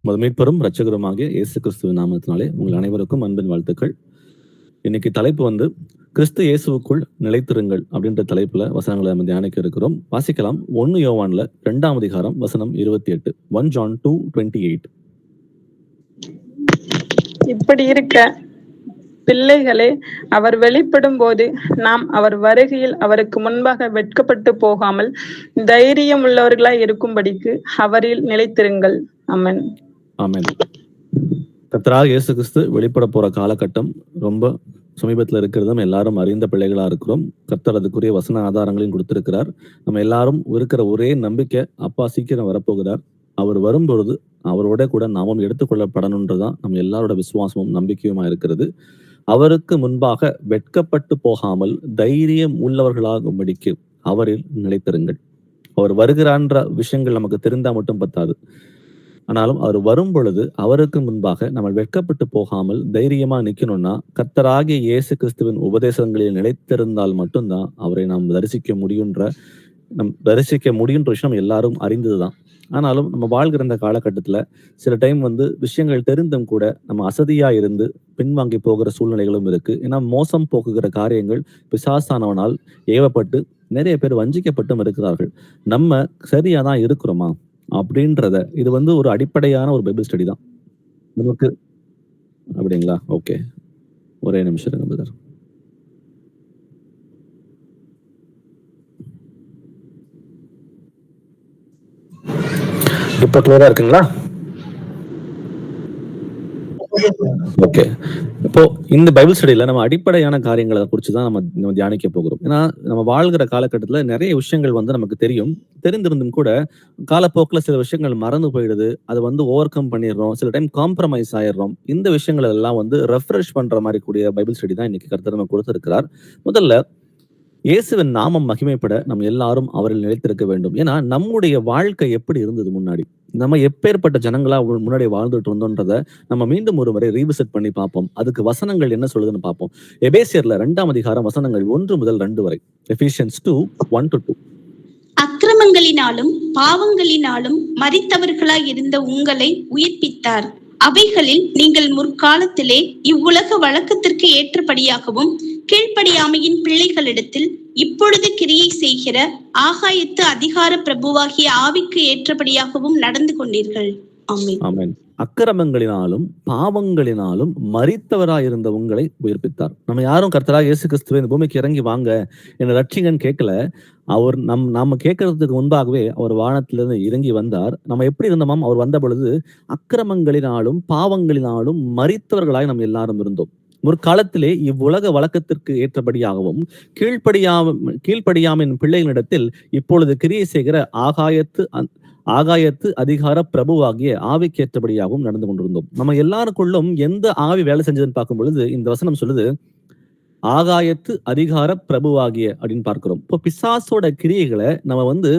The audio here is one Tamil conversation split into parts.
நமது மீட்பரும் இரட்சகருமாகிய இயேசு கிறிஸ்துவின் நாமத்தினாலே உங்கள் அனைவருக்கும் அன்பின் வாழ்த்துக்கள். இன்னைக்கு தலைப்பு வந்து கிறிஸ்து இயேசுவுக்குள் நிலைத்திருங்கள் அப்படின்ற தலைப்புல வசனங்களை நம்ம தியானிக்க இருக்கிறோம். வாசிக்கலாம். 1 யோவான்ல 2ஆம் அதிகாரம் வசனம் 28. 1 John 2:28. இப்படி இருக்க பிள்ளைகளே, அவர் வெளிப்படும் போது நாம் அவர் வருகையில் அவருக்கு முன்பாக வெட்கப்பட்டு போகாமல் தைரியம் உள்ளவர்களாய் இருக்கும்படிக்கு அவரில் நிலைத்திருங்கள். ஆமென். ஆமென். கர்த்தராகிய இயேசு கிறிஸ்து வெளிப்பட போற காலகட்டம் ரொம்ப சமீபத்தில் இருக்கிறது நம்ம எல்லாரும் அறிந்த பிள்ளைகளா இருக்கிறோம். கர்த்தர் அதுக்குரிய வசன ஆதாரங்களையும் கொடுத்திருக்கிறார். நம்ம எல்லாரும் இருக்கிற ஒரே நம்பிக்கை, அப்பா சீக்கிரம் வரப்போகிறார். அவர் வரும்பொழுது அவரோட கூட நாமும் எடுத்துக்கொள்ளப்படணுன்றதான் நம்ம எல்லாரோட விசுவாசமும் நம்பிக்கையுமா இருக்கிறது. அவருக்கு முன்பாக வெட்கப்பட்டு போகாமல் தைரியம் உள்ளவர்களாகும்படிக்கு அவரில் நிலைத்திருங்கள். அவர் வருகிறான்ற விஷயங்கள் நமக்கு தெரிந்தா மட்டும் பத்தாது. ஆனாலும் அவர் வரும் பொழுது அவருக்கு முன்பாக நம்ம வெட்கப்பட்டு போகாமல் தைரியமா நிக்கணும்னா கர்த்தராகிய இயேசு கிறிஸ்துவின் உபதேசங்களில் நிலைத்திருந்தால் மட்டும்தான் அவரை நாம் தரிசிக்க முடியுன்ற விஷயம் எல்லாரும் அறிந்ததுதான். ஆனாலும் நம்ம வாழ்கிற இந்த காலகட்டத்துல சில டைம் வந்து விஷயங்கள் தெரிந்தும் கூட நம்ம அசதியா இருந்து பின்வாங்கி போகிற சூழ்நிலைகளும் இருக்கு. ஏன்னா மோசம் போக்குகிற காரியங்கள் பிசாசானவனால் ஏவப்பட்டு நிறைய பேர் வஞ்சிக்கப்பட்டும் இருக்கிறார்கள். நம்ம சரியா தான் இருக்கிறோமா அப்படின்றத இது வந்து ஒரு அடிப்படையான ஒரு பைபிள் ஸ்டடி தான் நமக்கு. அப்படிங்களா? ஓகே, ஒரே நிமிஷம் இருங்க பிரதர். இப்ப கிளியரா இருக்குங்களா? ஓகே. இப்போ இந்த பைபிள் ஸ்டடியில நம்ம அடிப்படையான காரியங்களை குறிச்சுதான் நம்ம தியானிக்க போகிறோம். ஏன்னா நம்ம வாழ்கிற காலகட்டத்துல நிறைய விஷயங்கள் வந்து நமக்கு தெரிந்திருந்தும் கூட காலப்போக்கில் சில விஷயங்கள் மறந்து போயிடுது. அது வந்து ஓவர் கம் பண்ணிடுறோம். சில டைம் காம்ப்ரமைஸ் ஆயிடுறோம். இந்த விஷயங்கள் எல்லாம் வந்து ரெஃப்ரெஷ் பண்ற மாதிரி கூடிய பைபிள் ஸ்டடி தான் இன்னைக்கு கர்த்தர் நம்ம கொடுத்திருக்கிறார். முதல்ல இயேசுவின் நாமம் மகிமைப்பட நம்ம எல்லாரும் அவரில் நிலைத்திருக்க வேண்டும். ஏன்னா நம்முடைய வாழ்க்கை எப்படி இருந்தது முன்னாடி, நம்ம எப்பேற்பட்ட ஜனங்களா முன்னாடி வாழ்ந்துட்டு இருந்தோன்றத நம்ம மீண்டும் ஒரு முறை ரீவிசிட் பண்ணி பார்ப்போம். அதுக்கு வசனங்கள் என்ன சொல்லுதுன்னு பார்ப்போம். எபேசியர்ல 2ஆம் அதிகாரம் வசனங்கள் 1 முதல் 2 வரை. எபிசியன்ஸ் 2:1-2. அக்கிரமங்களினாலும் பாவங்களினாலும் மரித்தவர்களாய் இருந்த உங்களை உயிர்ப்பித்தார். அவைகளில் நீங்கள் முற்காலத்திலே இவ்வுலக வழக்கத்திற்கு ஏற்றபடியாகவும் கீழ்ப்படியாமையின் பிள்ளைகளிடத்தில் இப்பொழுது கிரியை செய்கிற ஆகாயத்து அதிகார பிரபுவாகிய ஆவிக்கு ஏற்றபடியாகவும் நடந்து கொண்டீர்கள். ஆமென். ஆமென். அக்கிரமங்களினாலும் பாவங்களினாலும் மரித்தவராயிருந்த உங்களை உயிர்ப்பித்தார். நம்ம யாரும் கர்த்தராகிய இயேசு கிறிஸ்துவை இந்த பூமிக்கு இறங்கி வாங்க என்ன ரட்சிங்கன்னு கேட்கல. அவர் நாம கேட்கறதுக்கு முன்பாகவே அவர் வானத்திலிருந்து இறங்கி வந்தார். நம்ம எப்படி இருந்தோமாம்? அவர் வந்த பொழுது அக்கிரமங்களினாலும் பாவங்களினாலும் மரித்தவர்களாய் நம்ம எல்லாரும் இருந்தோம். முற்காலத்திலே இவ்வுலக வழக்கத்திற்கு ஏற்றபடியாகவும் கீழ்ப்படியாமின் பிள்ளைகளிடத்தில் இப்பொழுது கிரியை செய்கிற ஆகாயத்து அதிகார பிரபுவாகிய ஆவிக்கு ஏற்றபடியாகவும் நடந்து கொண்டிருந்தோம். நம்ம எல்லாருக்குள்ளும் எந்த ஆவி வேலை செஞ்சதுன்னு பார்க்கும் பொழுது இந்த வசனம் சொல்லுது ஆகாயத்து அதிகார பிரபுவாகிய அப்படின்னு பார்க்கிறோம். இப்போ பிசாசோட கிரியைகளை நம்ம வந்து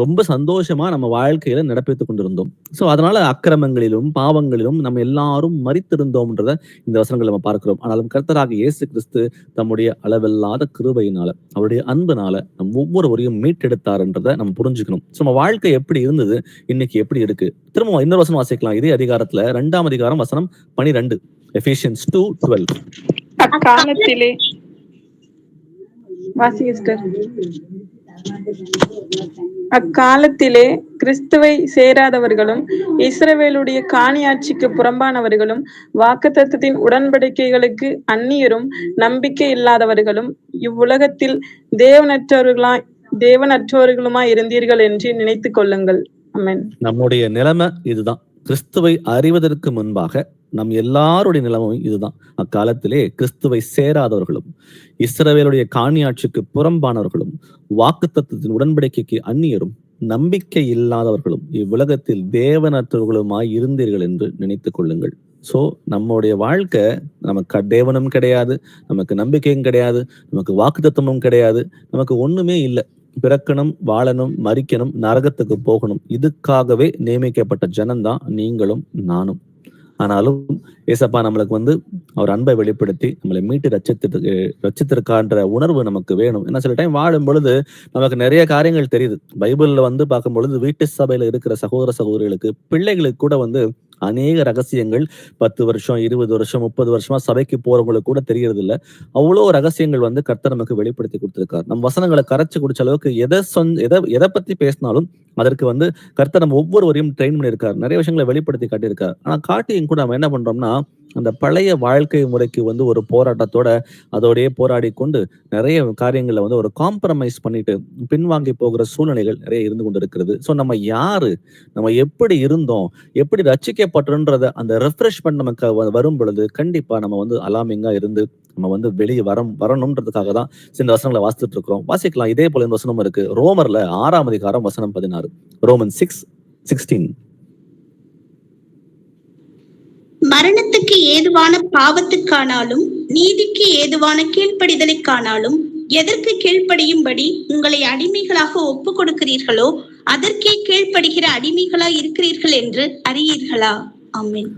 ரொம்ப சந்தோஷமா நம்ம வாழ்க்கையில நடப்பித்துக் கொண்டிருந்தோம். சோ அதனால அக்கிரமங்களிலும் பாவங்களிலும் நம்ம எல்லாரும் மரித்திருந்தோம்ன்றத இந்த வசனங்கள் நம்ம பார்க்கிறோம். ஆனாலும் கர்த்தராகிய இயேசு கிறிஸ்து தம்முடைய அளவில்லாத கிருபையினால அவருடைய அன்புனால நம் ஒவ்வொருவரையும் மீட்டெடுத்தார்ன்றதை நம்ம புரிஞ்சுக்கணும். சோ நம்ம வாழ்க்கை எப்படி இருந்தது, இன்னைக்கு எப்படி இருக்கு? திரும்ப இன்னொரு வசனம் வாசிக்கலாம். இதே அதிகாரத்துல 2ஆம் அதிகாரம் வசனம் 12. எபிசியன்ஸ் 2:12. அக்காலத்திலே அக்காலத்திலே கிறிஸ்துவை சேராதவர்களும் இஸ்ரவேலுடைய காணியாட்சிக்கு புறம்பானவர்களும் வாக்குத்தத்தத்தின் உடன்படிக்கைகளுக்கு அந்நியரும் நம்பிக்கை இல்லாதவர்களும் இவ்வுலகத்தில் தேவனற்றவர்களுமாய் இருந்தீர்கள் என்று நினைத்துக் கொள்ளுங்கள். ஆமென். நம்முடைய நிலைமை இதுதான். கிறிஸ்துவை அறிவதற்கு முன்பாக நம் எல்லாருடைய நிலைமையும் இதுதான். அக்காலத்திலே கிறிஸ்துவை சேராதவர்களும் இஸ்ரவேலுடைய காணியாட்சிக்கு புறம்பானவர்களும் வாக்குத்தத்தத்தின் உடன்படிக்கைக்கு அந்நியரும் நம்பிக்கை இல்லாதவர்களும் இவ்வுலகத்தில் தேவனற்றவர்களுமாய் இருந்தீர்கள் என்று நினைத்துக் கொள்ளுங்கள். சோ நம்முடைய வாழ்க்கை நமக்கு தேவனும் கிடையாது, நமக்கு நம்பிக்கையும் கிடையாது, நமக்கு வாக்குத்தத்தமும் கிடையாது, நமக்கு ஒண்ணுமே இல்லை. பிறக்கணும், வாழணும், மரிக்கணும், நரகத்துக்கு போகணும். இதுக்காகவே நியமிக்கப்பட்ட ஜனம்தான் நீங்களும் நானும். ஆனாலும் ஏசப்பா நம்மளுக்கு வந்து அவர் அன்பை வெளிப்படுத்தி நம்மளை மீட்டு ரட்சித்திருக்கான்ற உணர்வு நமக்கு வேணும். ஏன்னா சில டைம் வாழும் பொழுது நமக்கு நிறைய காரியங்கள் தெரியுது. பைபிள்ல வந்து பார்க்கும் பொழுது வீட்டு சபையில இருக்கிற சகோதர சகோதரிகளுக்கு பிள்ளைகளுக்கு கூட வந்து அநேக ரகசியங்கள் 10 வருஷம் 20 வருஷம் 30 வருஷமா சபைக்கு போறவங்களுக்கு கூட தெரியறது இல்ல. அவ்வளோ ரகசியங்கள் வந்து கர்த்தர் நமக்கு வெளிப்படுத்தி கொடுத்திருக்கார். நம் வசனங்களை கரைச்சு குடிச்ச அளவுக்கு எதை பத்தி பேசினாலும் அதற்கு வந்து கர்த்தர் நம்ம ஒவ்வொருவரையும் ட்ரெயின் பண்ணியிருக்கார். நிறைய விஷயங்களை வெளிப்படுத்தி காட்டியிருக்கார். ஆனா காட்டியும் கூட நம்ம என்ன பண்றோம்னா அந்த பழைய வாழ்க்கை முறைக்கு வந்து ஒரு போராட்டத்தோட அதோடயே போராடி கொண்டு நிறைய காரியங்களை வந்து ஒரு காம்ப்ரமைஸ் பண்ணிட்டு பின்வாங்கி போகிற சூழ்நிலைகள் நிறைய இருந்து கொண்டு இருக்கிறது. ஸோ நம்ம யாரு, நம்ம எப்படி இருந்தோம், எப்படி ரட்சிக்கப்பட்டோன்றத அந்த ரெஃப்ரெஷ்மெண்ட் நமக்கு வரும் பொழுது கண்டிப்பா நம்ம வந்து அலாமிங்கா இருந்து நம்ம வந்து வெளியே வரணும்ன்றதுக்காக தான் சில வசனங்களை வாசித்துட்டு இருக்கிறோம். வாசிக்கலாம். இதே போல இந்த வசனம் இருக்கு ரோமர்ல 6ஆம் அதிகாரம் வசனம் 16. ரோமன் 6:16. மரணத்துக்கு ஏதுவான பாவத்துக்கானாலும் நீதிக்கு ஏதுவான கீழ்ப்படிதலுக்கானாலும் எதற்கு கீழ்ப்படியும்படி உங்களை அடிமைகளாக ஒப்பு கொடுக்கிறீர்களோ அதற்கே கீழ்ப்படுகிற அடிமைகளா இருக்கிறீர்கள் என்று அறியீர்களா? ஆமென்.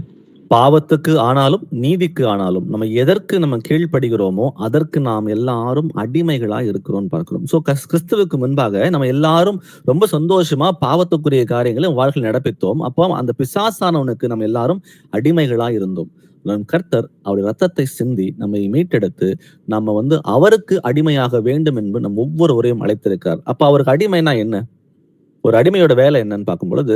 பாவத்துக்கு ஆனாலும் நீதிக்கு ஆனாலும் நம்ம எதற்கு நம்ம கீழ்ப்படுகிறோமோ அதற்கு நாம் எல்லாரும் அடிமைகளா இருக்கிறோம் பார்க்கிறோம். சோ கிறிஸ்துவுக்கு முன்பாக நம்ம எல்லாரும் ரொம்ப சந்தோஷமா பாவத்துக்குரிய காரியங்களை வாழ்க்கையில் நடப்பித்தோம். அப்போ அந்த பிசாசானவனுக்கு நம்ம எல்லாரும் அடிமைகளா இருந்தோம். நம் கர்த்தர் அவருடைய ரத்தத்தை சிந்தி நம்மை மீட்டெடுத்து நம்ம வந்து அவருக்கு அடிமையாக வேண்டும் என்று நம் ஒவ்வொருவரையும் அழைத்திருக்கார். அப்ப அவருக்கு அடிமைனா என்ன? ஒரு அடிமையோட வேலை என்னன்னு பார்க்கும் பொழுது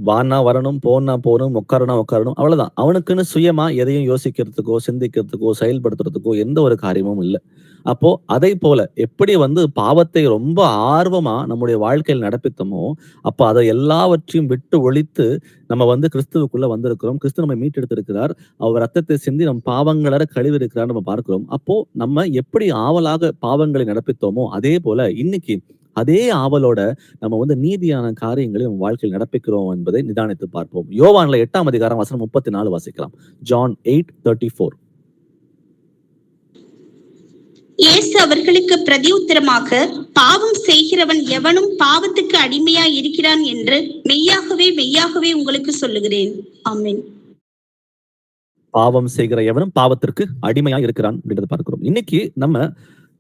வானா வரணும், போனா போகணும், உட்காரணும், அவ்வளவுதான். அவனுக்குன்னு சுயமா எதையும் யோசிக்கிறதுக்கோ சிந்திக்கிறதுக்கோ செயல்படுத்துறதுக்கோ எந்த ஒரு காரியமும் இல்லை. அப்போ அதை போல எப்படி வந்து பாவத்தை ரொம்ப ஆர்வமா நம்முடைய வாழ்க்கையில் நடப்பித்தோமோ அப்ப அதை எல்லாவற்றையும் விட்டு ஒழித்து நம்ம வந்து கிறிஸ்துவுக்குள்ள வந்திருக்கிறோம். கிறிஸ்து நம்ம மீட்டெடுத்திருக்கிறார். அவர் ரத்தத்தை சிந்தி நம் பாவங்கள கழுவி இருக்கிறார் நம்ம பார்க்கிறோம். அப்போ நம்ம எப்படி ஆவலாக பாவங்களை நடப்பித்தோமோ அதே போல இன்னைக்கு அதே ஆவலோட நம்ம வந்து நீதியான காரியங்களை நம்ம வாழ்க்கையில் நடப்பிக்கிறோம் என்பதை நிதானித்து பார்ப்போம். யோவான்ல 8ஆம் அதிகாரம் வசனம் 34 வாசிக்கலாம். John 8:34. இயேசு அவர்களுக்கு பிரதியுத்தரமாக, பாவம் செய்கிறவன் எவனும் பாவத்துக்கு அடிமையா இருக்கிறான் என்று மெய்யாகவே மெய்யாகவே உங்களுக்கு சொல்லுகிறேன். ஆமென். பாவம் செய்கிற எவனும் பாவத்திற்கு அடிமையா இருக்கிறான் அப்படின்றத பார்க்கிறோம். இன்னைக்கு நம்ம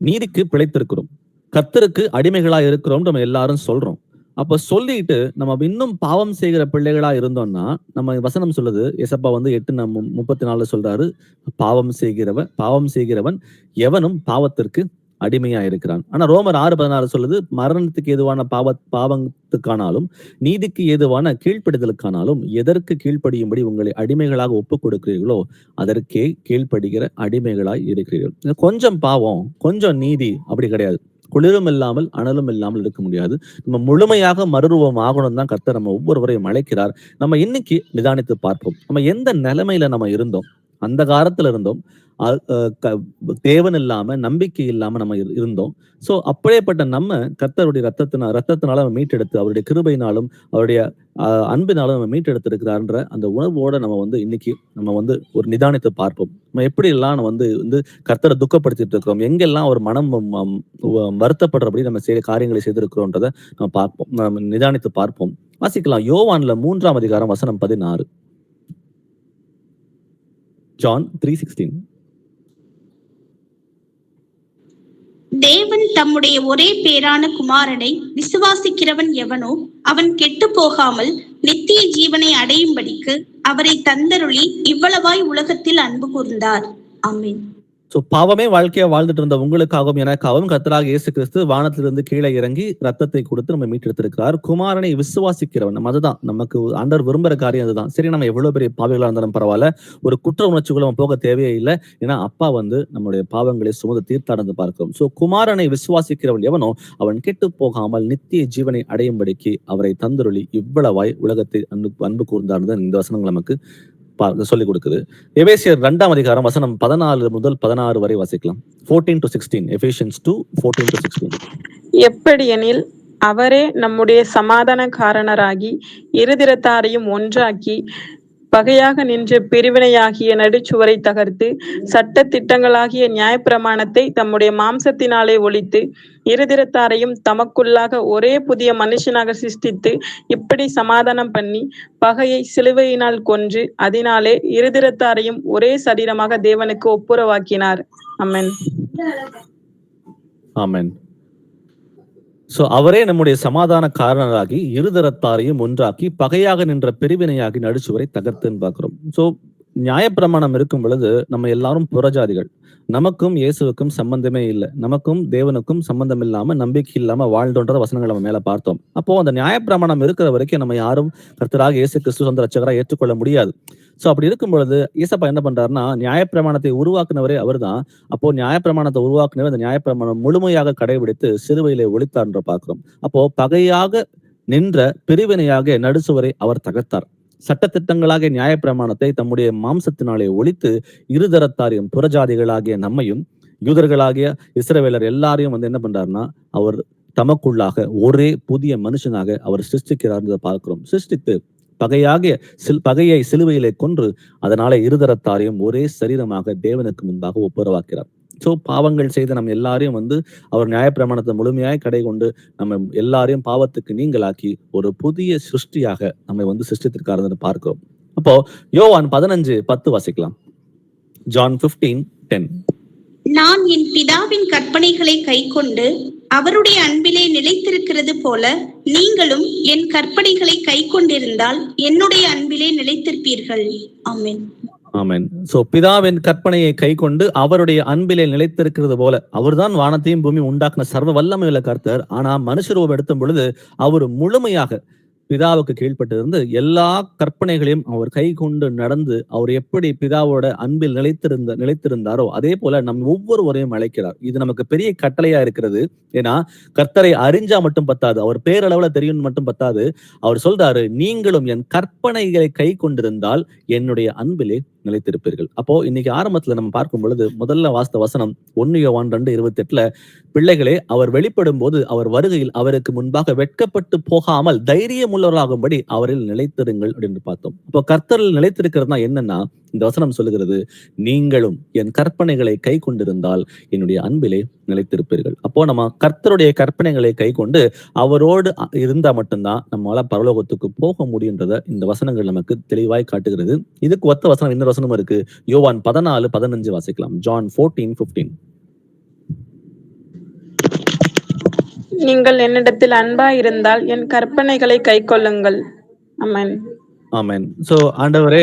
நீதிக்கு பிழைத்திருக்கிறோம், கர்த்தருக்கு அடிமைகளா இருக்கிறோம் நம்ம எல்லாரும் சொல்றோம். அப்ப சொல்லிட்டு நம்ம இன்னும் பாவம் செய்கிற பிள்ளைகளா இருந்தோம்னா நம்ம வசனம் சொல்லுது, ஏசப்பா வந்து 8:34 சொல்றாரு, பாவம் செய்கிறவன் எவனும் பாவத்திற்கு அடிமையா இருக்கிறான். ஆனா ரோமர் 6:16 சொல்லுது, மரணத்துக்கு ஏதுவான பாவத்துக்கானாலும் நீதிக்கு ஏதுவான கீழ்ப்படிதலுக்கானாலும் எதற்கு கீழ்ப்படியும்படி உங்களை அடிமைகளாக ஒப்புக் கொடுக்கிறீர்களோ அதற்கே கீழ்ப்படுகிற அடிமைகளாய் இருக்கிறீர்கள். கொஞ்சம் பாவம் கொஞ்சம் நீதி அப்படி கிடையாது. குளிரும் இல்லாமல் அனலும் இல்லாமல் இருக்க முடியாது. நம்ம முழுமையாக மறுரூபம் ஆகணும் தான் கர்த்தர் நம்ம ஒவ்வொருவரையும் அழைக்கிறார். நம்ம இன்னைக்கு நிதானித்து பார்ப்போம். நம்ம எந்த நிலைமையில நம்ம இருந்தோம், அந்த காலத்துல இருந்தோம், தேவன் இல்லாம நம்பிக்கை இல்லாம நம்ம இருந்தோம். சோ அப்படியேப்பட்ட நம்ம கர்த்தருடைய ரத்தத்தினால நம்ம மீட்டெடுத்து அவருடைய கிருபையினாலும் அவருடைய அன்பினாலும் நம்ம மீட்டெடுத்திருக்கிறார்ன்ற அந்த உணர்வோட நம்ம வந்து இன்னைக்கு நம்ம வந்து ஒரு நிதானித்து பார்ப்போம். நம்ம எப்படி எல்லாம் நம்ம வந்து கர்த்தரை துக்கப்படுத்திட்டு இருக்கிறோம், எங்கெல்லாம் ஒரு மனம் வருத்தப்படுறபடி நம்ம காரியங்களை செய்திருக்கிறோன்றதை நம்ம பார்ப்போம், நம்ம நிதானித்து பார்ப்போம். வாசிக்கலாம். யோவான்ல 3ஆம் அதிகாரம் வசனம் 16. John 3:16. தேவன் தம்முடைய ஒரே பேரான குமாரனை விசுவாசிக்கிறவன் எவனோ அவன் கெட்டு போகாமல் நித்திய ஜீவனை அடையும்படிக்கு அவரை தந்தருளி இவ்வளவாய் உலகத்தில் அன்பு கூர்ந்தார். ஆமென். சோ பாவமே வாழ்க்கையா வாழ்ந்துட்டு இருந்த உங்களுக்காகவும் எனக்காகவும் கர்த்தராகிய இயேசு கிறிஸ்து வானத்திலிருந்து கீழே இறங்கி ரத்தத்தை கொடுத்து நம்ம மீட்டெடுத்திருக்கிறார். குமாரனை விசுவாசிக்கிறவன், நம்ம அதுதான் நமக்கு ஆண்டவர் விரும்புற காரியம் அதுதான். சரி, நம்ம எவ்வளவு பெரிய பாவிகளா இருந்தாலும் பரவாயில்ல, ஒரு குற்ற உணர்ச்சிக்குள்ள நம்ம போக தேவையே இல்லை. ஏன்னா அப்பா வந்து நம்முடைய பாவங்களை சுமந்து தீர்த்தாடந்து பார்க்கிறோம். சோ குமாரனை விசுவாசிக்கிறவன் எவனோ அவன் கெட்டு போகாமல் நித்திய ஜீவனை அடையும்படிக்கு அவரை தந்தருளி இவ்வளவாய் உலகத்தை அன்பு கூர்ந்தார். இந்த வசனங்கள் நமக்கு சொல்லிக் கொடுக்குது. எபேசியர் 2ஆம் அதிகாரம் வசனம் 14 முதல் 16 வரை வாசிக்கலாம். 14-16. எபேசியன்ஸ் 2:14-16. எப்படியெனில் அவரே நம்முடைய சமாதானக்காரனராகி இருதிரத்தாரையும் ஒன்றாக்கி பகையாக நின்ற பிரிவினையாகிய நடுச்சுவரை தகர்த்து சட்ட திட்டங்களாகிய நியாயப்பிரமாணத்தை தம்முடைய மாம்சத்தினாலே ஒழித்து இருதிரத்தாரையும் தமக்குள்ளாக ஒரே புதிய மனுஷனாக சிருஷ்டித்து இப்படி சமாதானம் பண்ணி பகையை சிலுவையினால் கொன்று அதனாலே இருதிரத்தாரையும் ஒரே சரீரமாக தேவனுக்கு ஒப்புரவாக்கினார். ஆமென். ஆமென். சோ அவரே நம்முடைய சமாதான காரணராகி இருதரத்தாரையும் ஒன்றாக்கி பகையாக நின்ற பிரிவினையாகி நடுச்சுவரை தகர்த்துன்னு பார்க்கிறோம். சோ நியாயப்பிரமாணம் இருக்கும் பொழுது நம்ம எல்லாரும் புறஜாதிகள். நமக்கும் இயேசுவுக்கும் சம்பந்தமே இல்லை. நமக்கும் தேவனுக்கும் சம்பந்தம் இல்லாம நம்பிக்கை இல்லாம வாழ்ந்தோன்ற வசனங்கள் நம்ம மேல பார்த்தோம். அப்போ அந்த நியாயப்பிரமாணம் இருக்கிற வரைக்கும் நம்ம யாரும் கர்த்தராக இயேசு கிறிஸ்து சொந்த ரட்சகராக ஏற்றுக்கொள்ள முடியாது. சோ அப்படி இருக்கும் பொழுது இயேசப்பா என்ன பண்றாருன்னா, நியாயப்பிரமாணத்தை உருவாக்குனவரே அவர்தான். அப்போ நியாயப்பிரமாணத்தை உருவாக்குனவர் அந்த நியாயப்பிரமாணம் முழுமையாக கடைபிடித்து சிலுவையிலே ஒளித்தார் என்று பார்க்கிறோம். அப்போ பகையாக நின்ற பிரிவினையாக நடுசுவரை அவர் தகர்த்தார். சட்டத்திட்டங்களாகிய நியாயப்பிரமாணத்தை தம்முடைய மாம்சத்தினாலே ஒழித்து இருதரத்தாரையும் புறஜாதிகளாகிய நம்மையும் யூதர்களாகிய இஸ்ரவேலர் எல்லாரையும் வந்து என்ன பண்றாருன்னா, அவர் தமக்குள்ளாக ஒரே புதிய மனுஷனாக அவர் சிருஷ்டிக்கிறார் பார்க்கிறோம். சிருஷ்டித்து பகையை சிலுவையிலே கொன்று அதனால இருதரத்தாரையும் ஒரே சரீரமாக தேவனுக்கு முன்பாக ஒப்புரவாக்கிறார். சோ பாவங்கள் செய்த நம்ம எல்லாரையும் வந்து அவர் நியாயப்பிரமாணத்தை முழுமையாய் கடை கொண்டு நம்ம எல்லாரையும் பாவத்துக்கு நீங்களாக்கி ஒரு புதிய சிருஷ்டியாக நம்மை வந்து சிருஷ்டித்திருக்காருன்னு பார்க்கிறோம். அப்போ யோவான் 15:10 வாசிக்கலாம். ஜான் 15:10. நான் என் பிதாவின் கற்பனைகளை கைக்கொண்டு அவருடைய அன்பிலே நிலைத்திருக்கிறது போல நீங்களும் என் கற்பனைகளை கைக்கொண்டிருந்தால் என்னுடைய அன்பிலே நிலைத்திருப்பீர்கள். ஆமென். ஆமென். சோ பிதாவின் கற்பனையை கைக்கொண்டு அவருடைய அன்பிலே நிலைத்திருக்கிறது போல, அவர்தான் வானத்தையும் பூமி உண்டாக்குன சர்வ வல்லமையுள்ள கர்த்தர். ஆனா மனுஷரூபம் எடுத்தும் பொழுது அவர் முழுமையாக பிதாவுக்கு கீழ்ப்பட்டிருந்து எல்லா கற்பனைகளையும் அவர் கை கொண்டு நடந்து அவர் எப்படி பிதாவோட அன்பில் நிலைத்திருந்தாரோ அதே போல நம் ஒவ்வொருவரையும் அழைக்கிறார். இது நமக்கு பெரிய கட்டளையா இருக்கிறது. ஏன்னா கர்த்தரை அறிஞ்சா மட்டும் பத்தாது, அவர் பேரளவுல தெரியும் மட்டும் பத்தாது. அவர் சொல்றாரு, நீங்களும் என் கற்பனைகளை கை கொண்டிருந்தால் என்னுடைய அன்பிலே நிலைத்திருப்பீர்கள். அப்போ இன்னைக்கு ஆரம்பத்துல நம்ம பார்க்கும் பொழுது முதல்ல வாஸ்த வசனம் 1 யோவான் 2:28 பிள்ளைகளே, அவர் வெளிப்படும் போது அவர் வருகையில் அவருக்கு முன்பாக வெட்கப்பட்டு போகாமல் தைரியம் உள்ளவர்களாகும்படி அவரில் நிலைத்திருங்கள் அப்படின்னு பார்த்தோம். அப்போ கர்த்தரில் நிலைத்திருக்கிறதுனா என்னன்னா, இந்த வசனம் சொல்லுகிறது, நீங்களும் என் கற்பனைகளை கை கொண்டிருந்தால் என்னுடைய அன்பிலே நிலைத்திருப்பீர்கள். அப்போ நம்ம கர்த்தருடைய கற்பனைகளை கை கொண்டு அவரோடு இருந்தா மட்டும்தான் நம்மளால பரலோகத்துக்கு போக முடியுன்றத இந்த வசனங்கள் நமக்கு தெளிவாய் காட்டுகிறது. இதுக்கு ஒத்த வசனம் இன்னொரு வசனமும் இருக்கு. யோவான் 14:15 வாசிக்கலாம். ஜான் 14:15. நீங்கள் என்னிடத்தில் அன்பா இருந்தால் என் கற்பனைகளை கைக்கொள்ளுங்கள். ஆமென். ஆமென். சோ ஆண்டவரே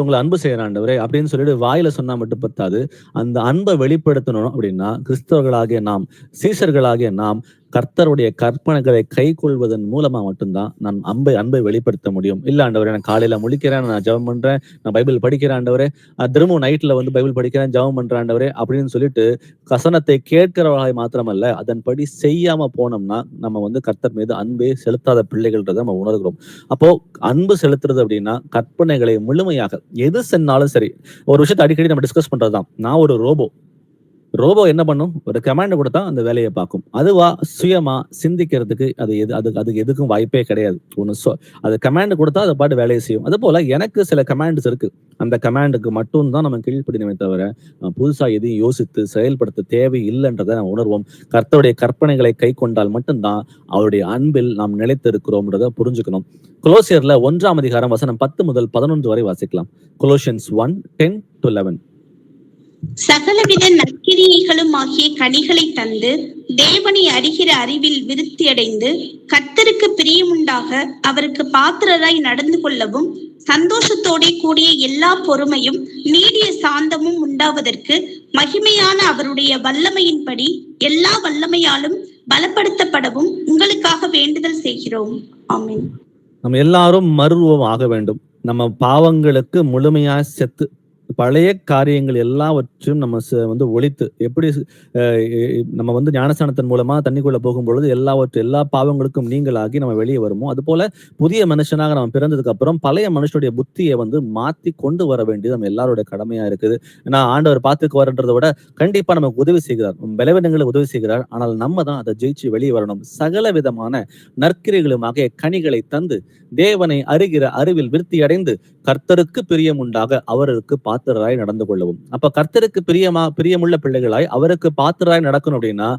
உங்களை அன்பு செய்யற ஆண்டவரே அப்படின்னு சொல்லிட்டு வாயில சொன்னா மட்டும் பத்தாது. அந்த அன்பை வெளிப்படுத்தணும் அப்படின்னா கிறிஸ்தவர்களாகிய நாம், சீசர்களாகிய நாம் கர்த்தருடைய கற்பனைகளை கை கொள்வதன் மூலமா மட்டும்தான் நான் அன்பை வெளிப்படுத்த முடியும். இல்ல ஆண்டவரே, நான் காலையில முழிக்கிறேன், நான் ஜெபம் பண்றேன், நான் பைபிள் படிக்கிறேன் ஆண்டவரே, திரும்பவும் நைட்ல வந்து பைபிள் படிக்கிறேன், ஜெபம் பண்றேன் ஆண்டவரே அப்படின்னு சொல்லிட்டு வசனத்தை கேட்கிறவர்களாய் மாத்திரமல்ல அதன்படி செய்யாம போனோம்னா நம்ம வந்து கர்த்தர் மீது அன்பே செலுத்தாத பிள்ளைகள்ன்றதை நம்ம உணர்கிறோம். அப்போ அன்பு செலுத்துறது அப்படின்னா கற்பனைகளை முழுமையாக எது சென்னாலும் சரி. ஒரு விஷயத்தை அடிக்கடி நம்ம டிஸ்கஸ் பண்றதுதான். நான் ஒரு ரோபோ என்ன பண்ணும்? ஒரு கமாண்ட் கொடுத்தா அந்த வேலையை பார்க்கும். அதுவா சுயமா சிந்திக்கிறதுக்கு அதுக்கு எதுக்கும் வாய்ப்பே கிடையாது. அது கமாண்ட் கொடுத்தா அதை பாட்டு வேலையை செய்யும். அது போல எனக்கு சில கமாண்ட்ஸ் இருக்கு. அந்த கமாண்டுக்கு மட்டும் தான் நம்ம கீழ்ப்படினமே தவிர புதுசா எதையும் யோசித்து செயல்படுத்த தேவை இல்லைன்றதை நம்ம உணர்வோம். கர்த்தருடைய கற்பனைகளை கை கொண்டால் மட்டும்தான் அவருடைய அன்பில் நாம் நிலைத்திருக்கிறோம்ன்றதை புரிஞ்சுக்கணும். கொலோசியர்ல 1ஆம் அதிகாரம் வசனம் 10 முதல் 11 வரை வாசிக்கலாம். கொலோசியன்ஸ் 1:10-11. சகலவித நற்கிரியைகளும் ஆகிய கனிகளை தந்து தேவனை அறிகிற அறிவில் விருத்தியடைந்து கர்த்தருக்கு பிரியமுண்டாக அவருக்கு பாத்திரராய் நடந்து கொள்ளவும் சந்தோஷத்தோட கூடிய எல்லா பொறுமையும் நீடிய சாந்தமும் உண்டாவதற்கு மகிமையான அவருடைய வல்லமையின்படி எல்லா வல்லமையாலும் பலப்படுத்தப்படவும் உங்களுக்காக வேண்டுதல் செய்கிறோம். ஆமென். நம்ம எல்லாரும் மறுரூபம் ஆக வேண்டும். நம்ம பாவங்களுக்கு முழுமையா செத்து பழைய காரியங்கள் எல்லாவற்றையும் நம்ம வந்து ஒழித்து, எப்படி நம்ம வந்து ஞானஸ்நானத்தின் மூலமா தண்ணிக்குள்ள போகும்பொழுது எல்லா பாவங்களுக்கும் நீங்களாகி நம்ம வெளியே வருமோ, அது போல புதிய மனுஷனாக நம்ம பிறந்ததுக்கு அப்புறம் பழைய மனுஷனுடைய புத்தியை வந்து மாத்தி கொண்டு வர வேண்டியது நம்ம எல்லாருடைய கடமையா இருக்குது. ஏன்னா ஆண்டவர் பார்த்துக்கு வரன்றதை விட கண்டிப்பா நமக்கு உதவி செய்கிறார், பலவீனங்களுக்கு உதவி செய்கிறார். ஆனால் நம்ம தான் அதை ஜெயிச்சு வெளியே வரணும். சகல விதமான நற்கிரைகளுமாக கனிகளை தந்து தேவனை அறிகிற அறிவில் விருத்தி அடைந்து கர்த்தருக்கு பிரியம் உண்டாக அவருக்கு பாத்திரராய் நடந்து கொள்ளவும். அப்ப கர்த்தருக்கு பிரியமுள்ள பிள்ளைகளாய் அவருக்கு பாத்திரராய் நடக்கணும் அப்படின்னா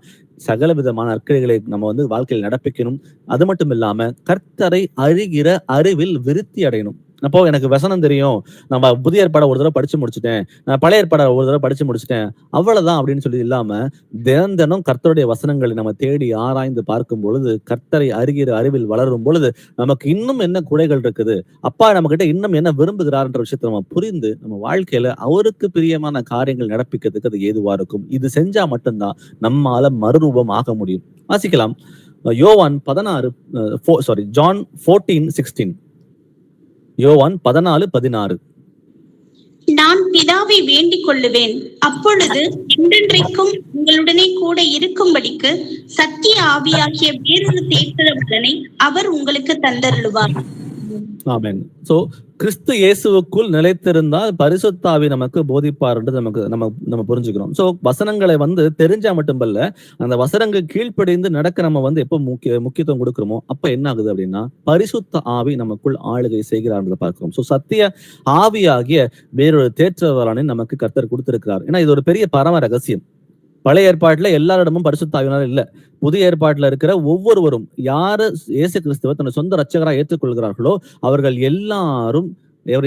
சகல விதமான நற்கிரைகளை நம்ம வந்து வாழ்க்கையில் நடப்பிக்கணும். அது மட்டும் இல்லாம கர்த்தரை அறிகிற அறிவில் விருத்தி அடையணும். அப்போ எனக்கு வசனம் தெரியும், நம்ம புதிய ஏற்பாடை ஒரு தடவை படிச்சு முடிச்சுட்டேன், நான் பழைய ஏற்பாடை ஒரு தடவை படிச்சு முடிச்சுட்டேன், அவ்வளவுதான் அப்படின்னு சொல்லி இல்லாம தினம் தினம் கர்த்தருடைய வசனங்களை நம்ம தேடி ஆராய்ந்து பார்க்கும் பொழுது, கர்த்தரை அறிகிற அறிவில் வளரும் பொழுது நமக்கு இன்னும் என்ன குறைகள் இருக்குது, அப்பா நம்ம கிட்ட இன்னும் என்ன விரும்புகிறார்ன்ற விஷயத்தை நம்ம புரிந்து நம்ம வாழ்க்கையில அவருக்கு பிரியமான காரியங்கள் நடப்பிக்கிறதுக்கு அது ஏதுவா இருக்கும். இது செஞ்சா மட்டும்தான் நம்மால மறுரூபம் ஆக முடியும். வாசிக்கலாம். யோவான் 16 ஜான் 14:16. யோவான் 14:16. நான் பிதாவை வேண்டிக் கொள்ளுவேன், அப்பொழுது என்றென்றைக்கும் உங்களுடனே கூட இருக்கும்படிக்கு சத்திய ஆவியாகிய வேறொரு தேற்றரவலனை அவர் உங்களுக்கு தந்தருளுவார். ஆமென். சோ கிறிஸ்து இயேசுவுக்குள் நிலைத்திருந்தால் பரிசுத்த ஆவி நமக்கு போதிப்பார்ன்றது நம்ம புரிஞ்சுக்கிறோம். சோ வசனங்களை தெரிஞ்சா மட்டுமல்ல, அந்த வசனங்கள் கீழ்ப்படிந்து நடக்க நம்ம எப்போ முக்கியத்துவம் கொடுக்கிறோமோ அப்ப என்ன ஆகுது அப்படின்னா பரிசுத்த ஆவி நமக்குள் ஆளுகை செய்கிறார்ன்றதை பார்க்கிறோம். சோ சத்திய ஆவியாகிய வேறொரு தேற்றவரானை நமக்கு கர்த்தர் கொடுத்திருக்கிறார். ஏன்னா இது ஒரு பெரிய பரம ரகசியம். பழைய ஏற்பாட்டுல எல்லாரிடமும் பரிசுத்த ஆவியானவர் இல்ல. புதிய ஏற்பாட்டுல இருக்கிற ஒவ்வொருவரும் யாரு இயேசு கிறிஸ்துவை தன்னுடைய சொந்த ரட்சகராக ஏற்றுக்கொள்கிறார்களோ அவர்கள்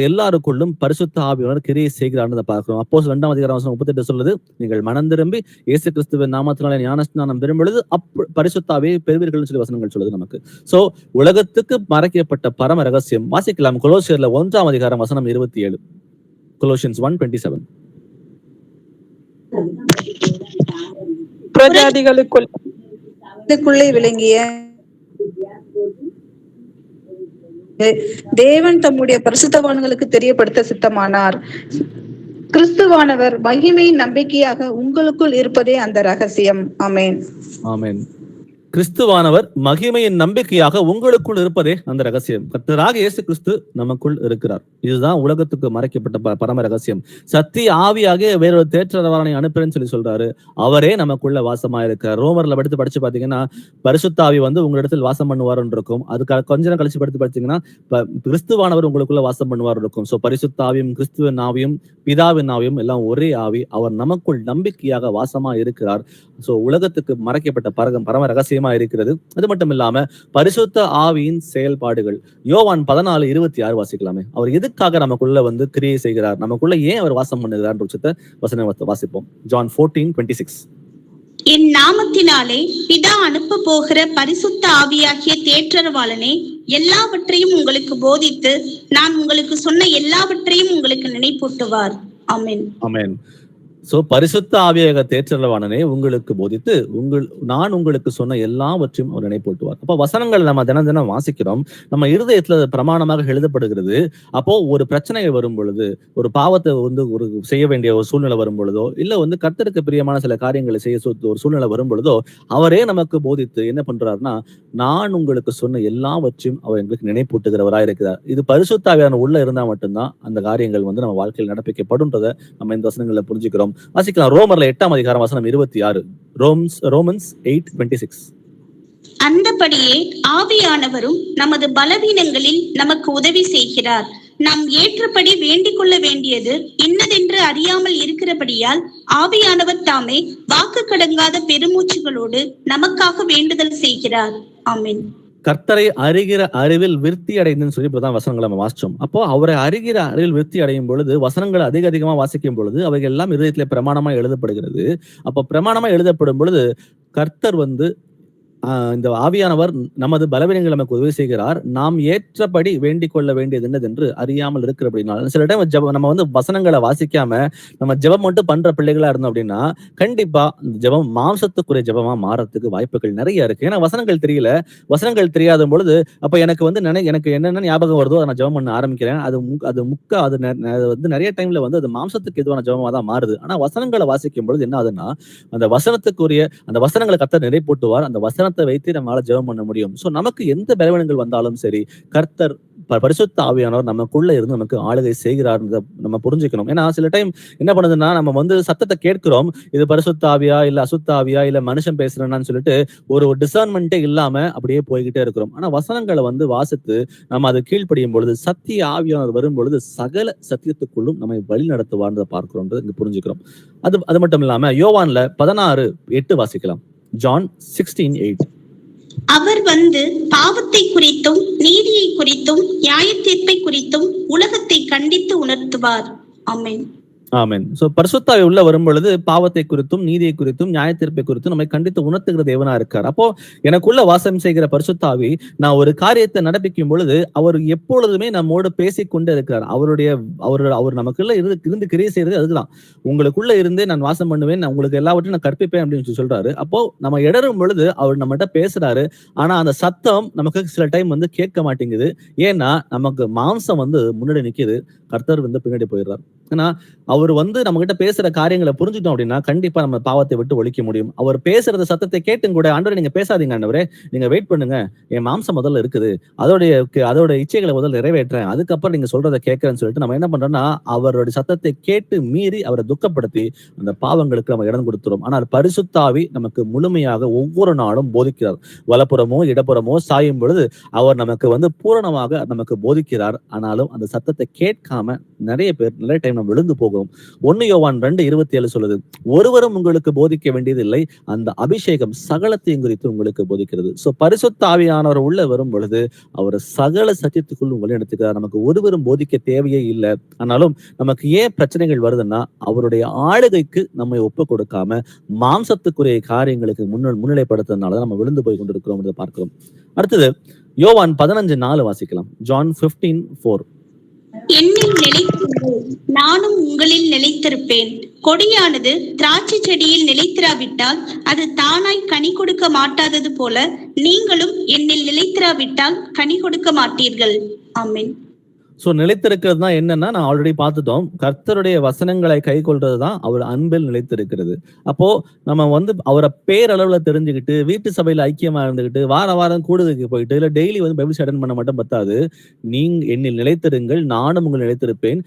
எல்லாருக்குள்ளும் பரிசுத்த ஆவியானவர் கிரியை செய்கிறார்னு பார்க்கிறோம். அப்போஸ்தலர் 2:38 சொல்லுது, நீங்கள் மனம் திரும்பி இயேசு கிறிஸ்துவின் நாமத்தினாலே ஞானஸ்நானம் பெறும் பொழுது பரிசுத்த ஆவியை பெறுவீர்கள் சொல்லி வசனங்கள் சொல்லுது நமக்கு. சோ உலகத்துக்கு மறைக்கப்பட்ட பரம ரகசியம் வாசிக்கலாம். கொலோசியர்ல 1:27. Colossians 1:27. புறஜாதிகளுக்குள்ளே விளங்கிய தேவன் தம்முடைய பரிசுத்தவான்களுக்கு தெரியப்படுத்த சித்தமானார். கிறிஸ்துவானவர் மகிமையின் நம்பிக்கையாக உங்களுக்குள் இருப்பதே அந்த ரகசியம். ஆமென். ஆமென். கிறிஸ்துவானவர் மகிமையின் நம்பிக்கையாக உங்களுக்குள் இருப்பதே அந்த ரகசியம். கர்த்தராக இயேசு கிறிஸ்து நமக்குள் இருக்கிறார். இதுதான் உலகத்துக்கு மறைக்கப்பட்ட பரம ரகசியம். சத்திய ஆவியாக வேறொரு தேற்றரவரானை அனுப்புறேன்னு சொல்லி சொல்றாரு. அவரே நமக்குள்ள வாசமா இருக்கிறார். ரோமர்ல படிச்சு பாத்தீங்கன்னா பரிசுத்த ஆவி உங்களிடத்தில் வாசம் பண்ணுவார்னு இருக்கும். அது கொஞ்ச நேரம் கழிச்சு படிச்சீங்கன்னா கிறிஸ்துவானவர் உங்களுக்குள்ள வாசம் பண்ணுவார் இருக்கும். சோ பரிசுத்த ஆவியும் கிறிஸ்துவின் ஆவியும் பிதாவின் ஆவியும் எல்லாம் ஒரே ஆவி. அவர் நமக்குள் நம்பிக்கையாக வாசமா இருக்கிறார். சோ உலகத்துக்கு மறைக்கப்பட்ட பரம ரகசியமா இருக்கிறது. அது மட்டும் இல்லாம பரிசுத்த ஆவியின் செயல்பாடுகள் யோவான் 14:26 வாசிக்கலாமே. அவர் எதுக்காக நமக்குள்ள கிரியை செய்கிறார், நமக்குள்ள ஏன் அவர் வாசம் பண்ணுகிறார் வசனம் வாசிப்போம். ஜான் 14:26. என் நாமத்தினாலே பிதா அனுப்ப போகிற பரிசுத்த ஆவியாகிய தேற்றரவாளனே எல்லாவற்றையும் உங்களுக்கு போதித்து நான் உங்களுக்கு சொன்ன எல்லாவற்றையும் உங்களுக்கு நினைப்பூட்டுவார். ஆமென். ஆமென். சோ பரிசுத்த ஆவியாக தேற்றரவாளனே உங்களுக்கு போதித்து நான் உங்களுக்கு சொன்ன எல்லாவற்றையும் அவர் நினைப்பூட்டுவார். அப்போ வசனங்கள் நம்ம தினம் தினம் வாசிக்கிறோம். நம்ம இருதயத்துல பிரமாணமாக எழுதப்படுகிறது. அப்போ ஒரு பிரச்சனை வரும் பொழுது, ஒரு பாவத்தை ஒரு செய்ய வேண்டிய ஒரு சூழ்நிலை வரும் பொழுதோ, இல்ல கர்த்தருக்கு பிரியமான சில காரியங்களை செய்ய ஒரு சூழ்நிலை வரும் பொழுதோ அவரே நமக்கு போதித்து என்ன பண்றாருன்னா நான் உங்களுக்கு சொன்ன எல்லாவற்றையும் அவர் எங்களுக்கு நினைப்பூட்டுகிறவராக இருக்கிறார். இது பரிசுத்த ஆவியான உள்ள இருந்தா மட்டும்தான் அந்த காரியங்கள் நம்ம வாழ்க்கையில் நடப்பிக்கப்படும்ன்றதை நம்ம இந்த வசனங்களை புரிஞ்சுக்கிறோம். வாசிக்கலாம். ரோமர்ல 8:26 வசனம் 26. ரோமன்ஸ் 8:26. அந்தபடியே ஆவியானவரும் நமது பலவீனங்களில் நமக்கு உதவி செய்கிறார். நாம் ஏற்றபடி வேண்டிக் கொள்ள வேண்டியது இன்னதென்று அறியாமல் இருக்கிறபடியால் ஆவியானவர் தாமே வாக்கு கடங்காத பெருமூச்சுகளோடு நமக்காக வேண்டுதல் செய்கிறார். ஆமென். கர்த்தரை அறிகிற அறிவில் விருத்தி அடைந்துன்னு சொல்லி இப்பதான் வசனங்களை நம்ம வாசிச்சோம். அப்போ அவரை அறிகிற அறிவில் விருத்தி அடையும் பொழுது வசனங்களை அதிகமா வாசிக்கும் பொழுது அவைகள் எல்லாம் இருதயத்திலே பிரமாணமா எழுதப்படுகிறது. அப்போ பிரமாணமா எழுதப்படும் பொழுது கர்த்தர் இந்த ஆவியானவர் நமது பலவீனங்கள் நமக்கு உதவி செய்கிறார். நாம் ஏற்றபடி வேண்டிக் கொள்ள வேண்டியது என்னதென்று அறியாமல் இருக்கிற அப்படின்னா சில டைம் நம்ம வசனங்களை வாசிக்காம நம்ம ஜெபம் மட்டும் பண்ற பிள்ளைகளா இருந்தோம் அப்படின்னா கண்டிப்பா ஜெபம் மாம்சத்துக்குரிய ஜெபமா மாறத்துக்கு வாய்ப்புகள் நிறைய இருக்கு. ஏன்னா வசனங்கள் தெரியல. வசனங்கள் தெரியாத பொழுது அப்ப எனக்கு என்னென்ன ஞாபகம் வருதோ அதை நான் ஜெபம் பண்ண ஆரம்பிக்கிறேன். அது நிறைய டைம்ல அது மாம்சத்துக்கு எதுவான ஜெபமா தான் மாறுது. ஆனா வசனங்களை வாசிக்கும் பொழுது என்ன ஆகுதுன்னா அந்த வசனங்களை கர்த்தர் நிறைப்பூட்டுவார். அந்த வசனத்தை வைத்து நம்மளால ஜெபம் பண்ண முடியும். சோ நமக்கு எந்த பலவீனங்கள் வந்தாலும் சரி கர்த்தர் பரிசுத்த ஆவியானவர் நமக்குள்ள இருந்து நமக்கு ஆளுகை செய்கிறார் நம்ம புரிஞ்சுக்கணும். ஏன்னா சில டைம் என்ன பண்ணுதுன்னா நம்ம சத்தத்தை கேட்கிறோம், இது பரிசுத்த ஆவியா இல்ல அசுத்த ஆவியா இல்ல மனுஷன் பேசுறேன்னு சொல்லிட்டு ஒரு டிசர்ன்மெண்டே இல்லாம அப்படியே போய்கிட்டே இருக்கிறோம். ஆனா வசனங்களை வாசித்து நம்ம அதை கீழ்ப்படியும் பொழுது சத்திய ஆவியானவர் வரும் பொழுது சகல சத்தியத்துக்குள்ளும் நம்மை வழி நடத்துவார்ன்றதை பார்க்கிறோம்ன்றது இங்க புரிஞ்சுக்கிறோம். அது மட்டும் இல்லாம யோவான்ல 16:8 வாசிக்கலாம். John 16:8. அவர் வந்து பாவத்தை குறித்தும் நீதியை குறித்தும் நியாய தீர்ப்பை குறித்தும் உலகத்தை கண்டித்து உணர்த்துவார். ஆமென். ஆமென். சோ பரிசுத்தாவி உள்ள வரும் பொழுது பாவத்தை குறித்தும் நீதியை குறித்தும் நியாய தீர்ப்பை குறித்தும் நம்மை கண்டித்து உணர்த்துகிற தேவனா இருக்கார். அப்போ எனக்குள்ள வாசம் செய்கிற பரிசுத்தாவி நான் ஒரு காரியத்தை நடப்பிக்கும் பொழுது அவர் எப்பொழுதுமே நம்மோடு பேசிக்கொண்டே இருக்கிறார். அவர் நமக்குள்ள இருந்து கிரியை செய்யறது அதுதான். உங்களுக்குள்ள இருந்தே நான் வாசம் பண்ணுவேன், நான் உங்களுக்கு எல்லாவற்றையும் நான் கற்பிப்பேன் அப்படின்னு சொல்றாரு. அப்போ நம்ம இடரும் பொழுது அவர் நம்மகிட்ட பேசுறாரு. ஆனா அந்த சத்தம் நமக்கு சில டைம் வந்து கேட்க மாட்டேங்குது. ஏன்னா நமக்கு மாம்சம் வந்து முன்னாடி நிக்குது, கர்த்தர் வந்து பின்னாடி போயிடுறார். ஏன்னா அவர் வந்து நம்ம கிட்ட பேசுற காரியங்களை புரிஞ்சுட்டோம் அப்படின்னா கண்டிப்பா நம்ம பாவத்தை விட்டு ஒழிக்க முடியும். அவர் பேசுறத சத்தத்தை கேட்டும் கூட ஆண்டவரே நீங்க பேசாதீங்க ஆண்டவரே, நீங்க வெயிட் பண்ணுங்க, என் மாம்சம் முதல்ல இருக்குது, அதோட இச்சைகளை முதல்ல நிறைவேற்றேன், அதுக்கப்புறம் நீங்க சொல்றதை கேட்கறேன்னு சொல்லிட்டு நம்ம என்ன பண்றோம்னா அவருடைய சத்தத்தை கேட்டு மீறி அவரை துக்கப்படுத்தி அந்த பாவங்களுக்கு நம்ம இடம் கொடுத்துரும். ஆனால் பரிசுத்தாவி நமக்கு முழுமையாக ஒவ்வொரு நாளும் போதிக்கிறார். வலப்புறமோ இடப்புறமோ சாயும் பொழுது அவர் நமக்கு வந்து பூரணமாக நமக்கு போதிக்கிறார். ஆனாலும் அந்த சத்தத்தை கேட்காம நிறைய டைம் நம்ம விழுந்து போகிறோம். 1 யோவான் 2:27 சொல்லுது, ஒருவரும் உங்களுக்கு போதிக்க வேண்டியதில்லை, அந்த அபிஷேகம் சகலத்தையும் குறித்து உங்களுக்கு போதிக்கிறது. சோ பரிசுத்த ஆவியானவர் உள்ள வரும் பொழுது அவர் சகல சத்தியத்துக்குள் வழி நடத்துகிறார். நமக்கு ஒருவரும் போதிக்க தேவையே இல்லை. ஆனாலும் நமக்கு ஏன் பிரச்சனைகள் வருதுன்னா அவருடைய ஆளுகைக்கு நம்மை ஒப்பு கொடுக்காம மாம்சத்துக்குரிய காரியங்களுக்கு முன்னிலைப்படுத்துறதுனால நம்ம விழுந்து போய் கொண்டிருக்கிறோம் என்று பார்க்கிறோம். அடுத்தது யோவான் 15:4 வாசிக்கலாம். ஜான் 15:4. என்னில் நிலைத்திருங்கள், நானும் உங்களில் நிலைத்திருப்பேன். கொடியானது திராட்சை செடியில் நிலைத்திராவிட்டால் அது தானாய் கனி கொடுக்க மாட்டாதது போல நீங்களும் என்னில் நிலைத்திராவிட்டால் கனி கொடுக்க மாட்டீர்கள். ஆமென். சோ நிலைத்திருக்கிறது தான் என்னன்னா நான் ஆல்ரெடி பார்த்துட்டோம். கர்த்தருடைய வசனங்களை கை கொள்றதுதான் அவர் அன்பில் நிலைத்திருக்கிறது. அப்போ நம்ம வந்து அவரை பேரளவுல தெரிஞ்சுக்கிட்டு வீட்டு சபையில ஐக்கியமா இருந்துகிட்டு வாரம் கூடுதலுக்கு போயிட்டு இல்ல டெய்லி வந்து பைபிள் ஸ்டடி பண்ண மட்டும் பத்தாது. நீங்க என்னில் நிலைத்திருங்கள், நானும் உங்கள் நிலைத்திருப்பேன்,